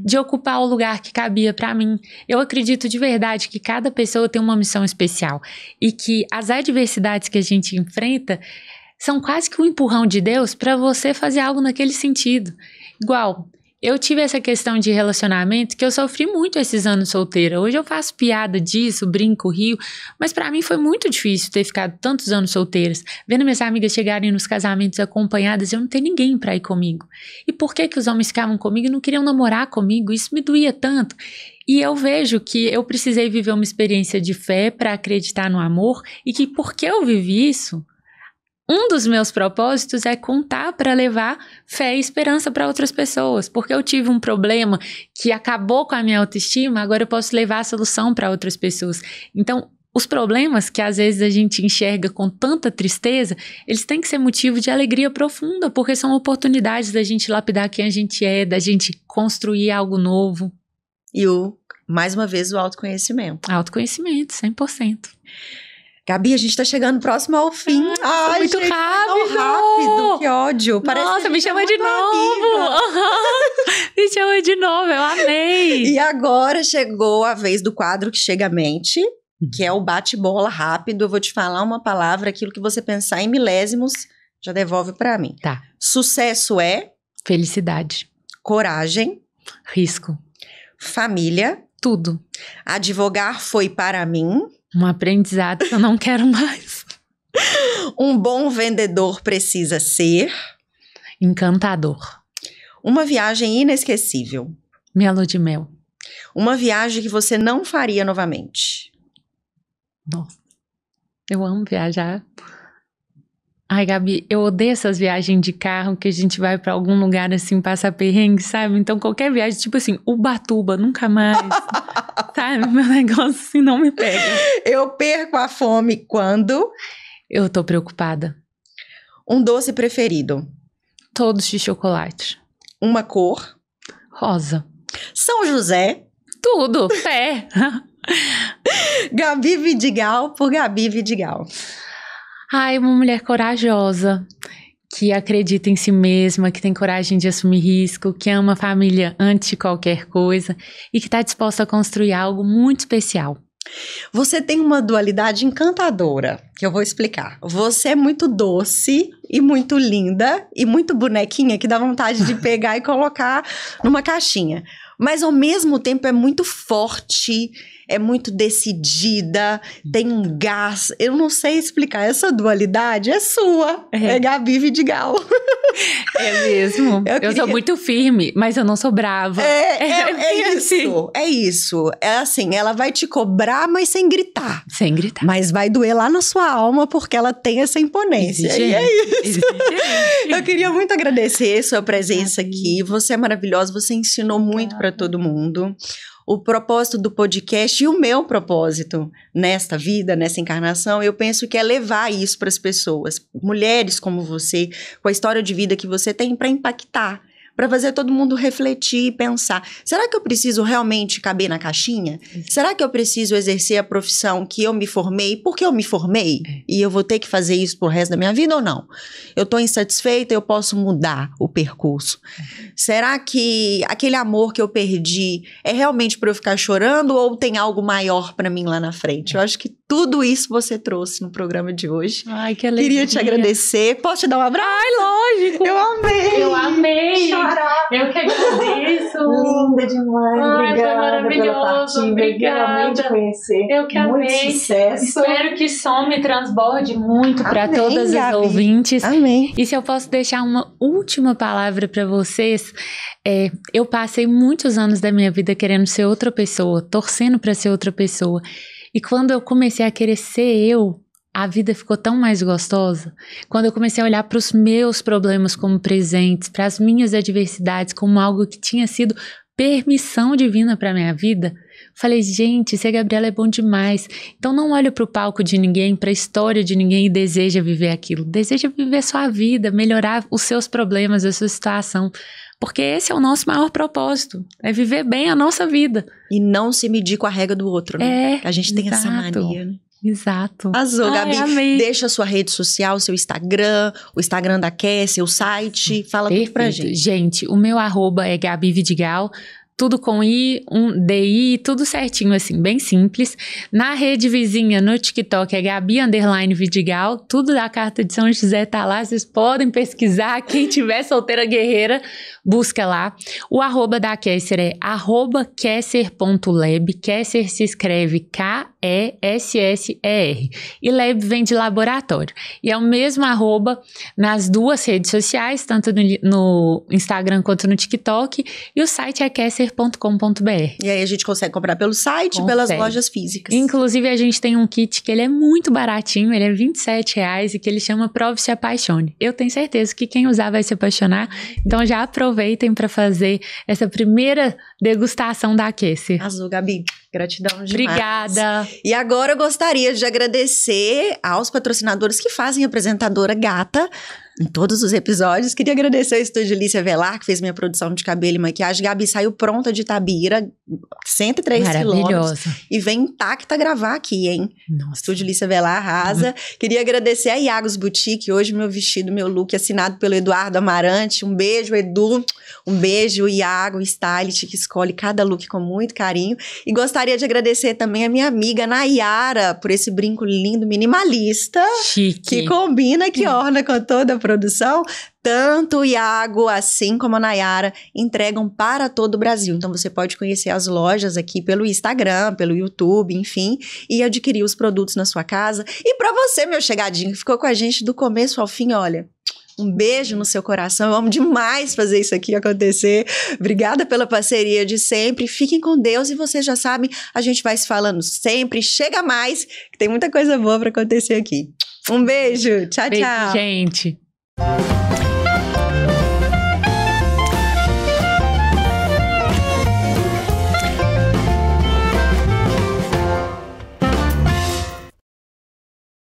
De ocupar o lugar que cabia para mim. Eu acredito de verdade que cada pessoa tem uma missão especial. E que as adversidades que a gente enfrenta são quase que um empurrão de Deus para você fazer algo naquele sentido. Igual, eu tive essa questão de relacionamento que eu sofri muito esses anos solteira. Hoje eu faço piada disso, brinco, rio, mas pra mim foi muito difícil ter ficado tantos anos solteiras. Vendo minhas amigas chegarem nos casamentos acompanhadas, eu não tenho ninguém pra ir comigo. E por que os homens ficavam comigo e não queriam namorar comigo? Isso me doía tanto. E eu vejo que eu precisei viver uma experiência de fé pra acreditar no amor e que porque eu vivi isso, um dos meus propósitos é contar para levar fé e esperança para outras pessoas. Porque eu tive um problema que acabou com a minha autoestima, agora eu posso levar a solução para outras pessoas. Então, os problemas que às vezes a gente enxerga com tanta tristeza, eles têm que ser motivo de alegria profunda, porque são oportunidades da gente lapidar quem a gente é, da gente construir algo novo. E mais uma vez, o autoconhecimento. Autoconhecimento, 100%. Gabi, a gente tá chegando próximo ao fim. Ai, muito gente, rápido. Tão rápido, que ódio. Nossa, me chama de novo. Me chama de novo, eu amei. E agora chegou a vez do quadro que chega à mente, que é o bate-bola rápido. Eu vou te falar uma palavra, aquilo que você pensar em milésimos, já devolve pra mim. Tá. Sucesso é? Felicidade. Coragem. Risco. Família. Tudo. Advogar foi para mim. Um aprendizado que eu não quero mais. Um bom vendedor precisa ser. Encantador. Uma viagem inesquecível. Minha lua de mel. Uma viagem que você não faria novamente. Nossa, eu amo viajar. Ai, Gabi, eu odeio essas viagens de carro que a gente vai pra algum lugar assim, passa perrengue, sabe? Então qualquer viagem, tipo assim, Ubatuba, nunca mais. Sabe? Meu negócio assim não me pega. Eu perco a fome quando? Eu tô preocupada. Um doce preferido? Todos de chocolate. Uma cor? Rosa. São José? Tudo, pé. Gabi Vidigal por Gabi Vidigal. Ai, uma mulher corajosa, que acredita em si mesma, que tem coragem de assumir risco, que ama a família antes de qualquer coisa e que está disposta a construir algo muito especial. Você tem uma dualidade encantadora, que eu vou explicar. Você é muito doce e muito linda e muito bonequinha, que dá vontade de pegar e colocar numa caixinha. Mas, ao mesmo tempo, é muito forte, é muito decidida, tem um gás. Eu não sei explicar. Essa dualidade é sua. É Gabi Vidigal. É mesmo. Eu sou muito firme, mas eu não sou brava. É isso. É isso. É assim, ela vai te cobrar, mas sem gritar. Sem gritar. Mas vai doer lá na sua alma, porque ela tem essa imponência. E é isso. Eu queria muito agradecer sua presença aqui. Você é maravilhosa, você ensinou muito para todo mundo. O propósito do podcast e o meu propósito nesta vida, nessa encarnação, eu penso que é levar isso para as pessoas. Mulheres como você, com a história de vida que você tem, para impactar. Para fazer todo mundo refletir e pensar, será que eu preciso realmente caber na caixinha? Será que eu preciso exercer a profissão que eu me formei porque eu me formei? E eu vou ter que fazer isso pro resto da minha vida ou não? Eu tô insatisfeita, eu posso mudar o percurso. Será que aquele amor que eu perdi é realmente para eu ficar chorando ou tem algo maior para mim lá na frente? Eu acho que tudo isso você trouxe no programa de hoje. Ai, que alegria. Queria te agradecer. Posso te dar um abraço? Ai, lógico. Eu amei. Eu amei. Eu que agradeço. Linda demais. Ai, obrigada, foi maravilhoso. Obrigada. Amei te conhecer. Eu que muito amei. Sucesso. Espero que som me transborde muito para Amém, todas as Gabi. ouvintes. Amém. E se eu posso deixar uma última palavra para vocês, eu passei muitos anos da minha vida querendo ser outra pessoa, torcendo para ser outra pessoa. E quando eu comecei a querer ser eu, a vida ficou tão mais gostosa. Quando eu comecei a olhar para os meus problemas como presentes, para as minhas adversidades como algo que tinha sido permissão divina para minha vida, falei, gente, ser Gabriela é bom demais. Então não olha para o palco de ninguém, para a história de ninguém e deseja viver aquilo. Deseja viver sua vida, melhorar os seus problemas, a sua situação. Porque esse é o nosso maior propósito, é viver bem a nossa vida. E não se medir com a regra do outro, né? A gente tem exato. essa mania, né? Exato. Arrasou, Gabi. Amei. Deixa a sua rede social, seu Instagram, o Instagram da Cassie, o site. Fala tudo pra gente. Gente, o meu @ é Gabi Vidigal. Tudo com I, um DI, tudo certinho assim, bem simples. Na rede vizinha, no TikTok, é Gabi_Vidigal. Tudo da Carta de São José tá lá, vocês podem pesquisar. Quem tiver solteira guerreira, busca lá. O @ da Kesser é @kesser.lab. Kesser se escreve KESSER. E lab vem de laboratório. E é o mesmo @ nas duas redes sociais, tanto no Instagram quanto no TikTok. E o site é kesser.com.br. E aí a gente consegue comprar pelo site, pelas lojas físicas. Inclusive a gente tem um kit que ele é muito baratinho, ele é R$27 e que ele chama Prove Se Apaixone. Eu tenho certeza que quem usar vai se apaixonar, então já aproveitem para fazer essa primeira degustação da Kesser. Arrasou, Gabi. Gratidão demais. Obrigada. E agora eu gostaria de agradecer aos patrocinadores que fazem a apresentadora gata em todos os episódios. Queria agradecer ao Estúdio Lícia Velar, que fez minha produção de cabelo e maquiagem. Gabi saiu pronta de Itabira, 103 quilômetros. E vem intacta gravar aqui, hein? Nossa. Estúdio Lícia Velar arrasa. Queria agradecer a Iagos Boutique. Hoje meu vestido, meu look assinado pelo Eduardo Amarante. Um beijo, Edu. Um beijo, Iago, stylist, que escolhe cada look com muito carinho. E gostaria de agradecer também a minha amiga Nayara por esse brinco lindo, minimalista. Chique. Que combina, que orna com toda a produção. Tanto o Iago, assim como a Nayara, entregam para todo o Brasil. Então, você pode conhecer as lojas aqui pelo Instagram, pelo YouTube, enfim, e adquirir os produtos na sua casa. E para você, meu chegadinho, que ficou com a gente do começo ao fim, olha... Um beijo no seu coração, eu amo demais fazer isso aqui acontecer. Obrigada pela parceria de sempre. Fiquem com Deus e vocês já sabem, a gente vai se falando sempre. Chega mais, que tem muita coisa boa para acontecer aqui. Um beijo, tchau, Beijo, tchau. gente.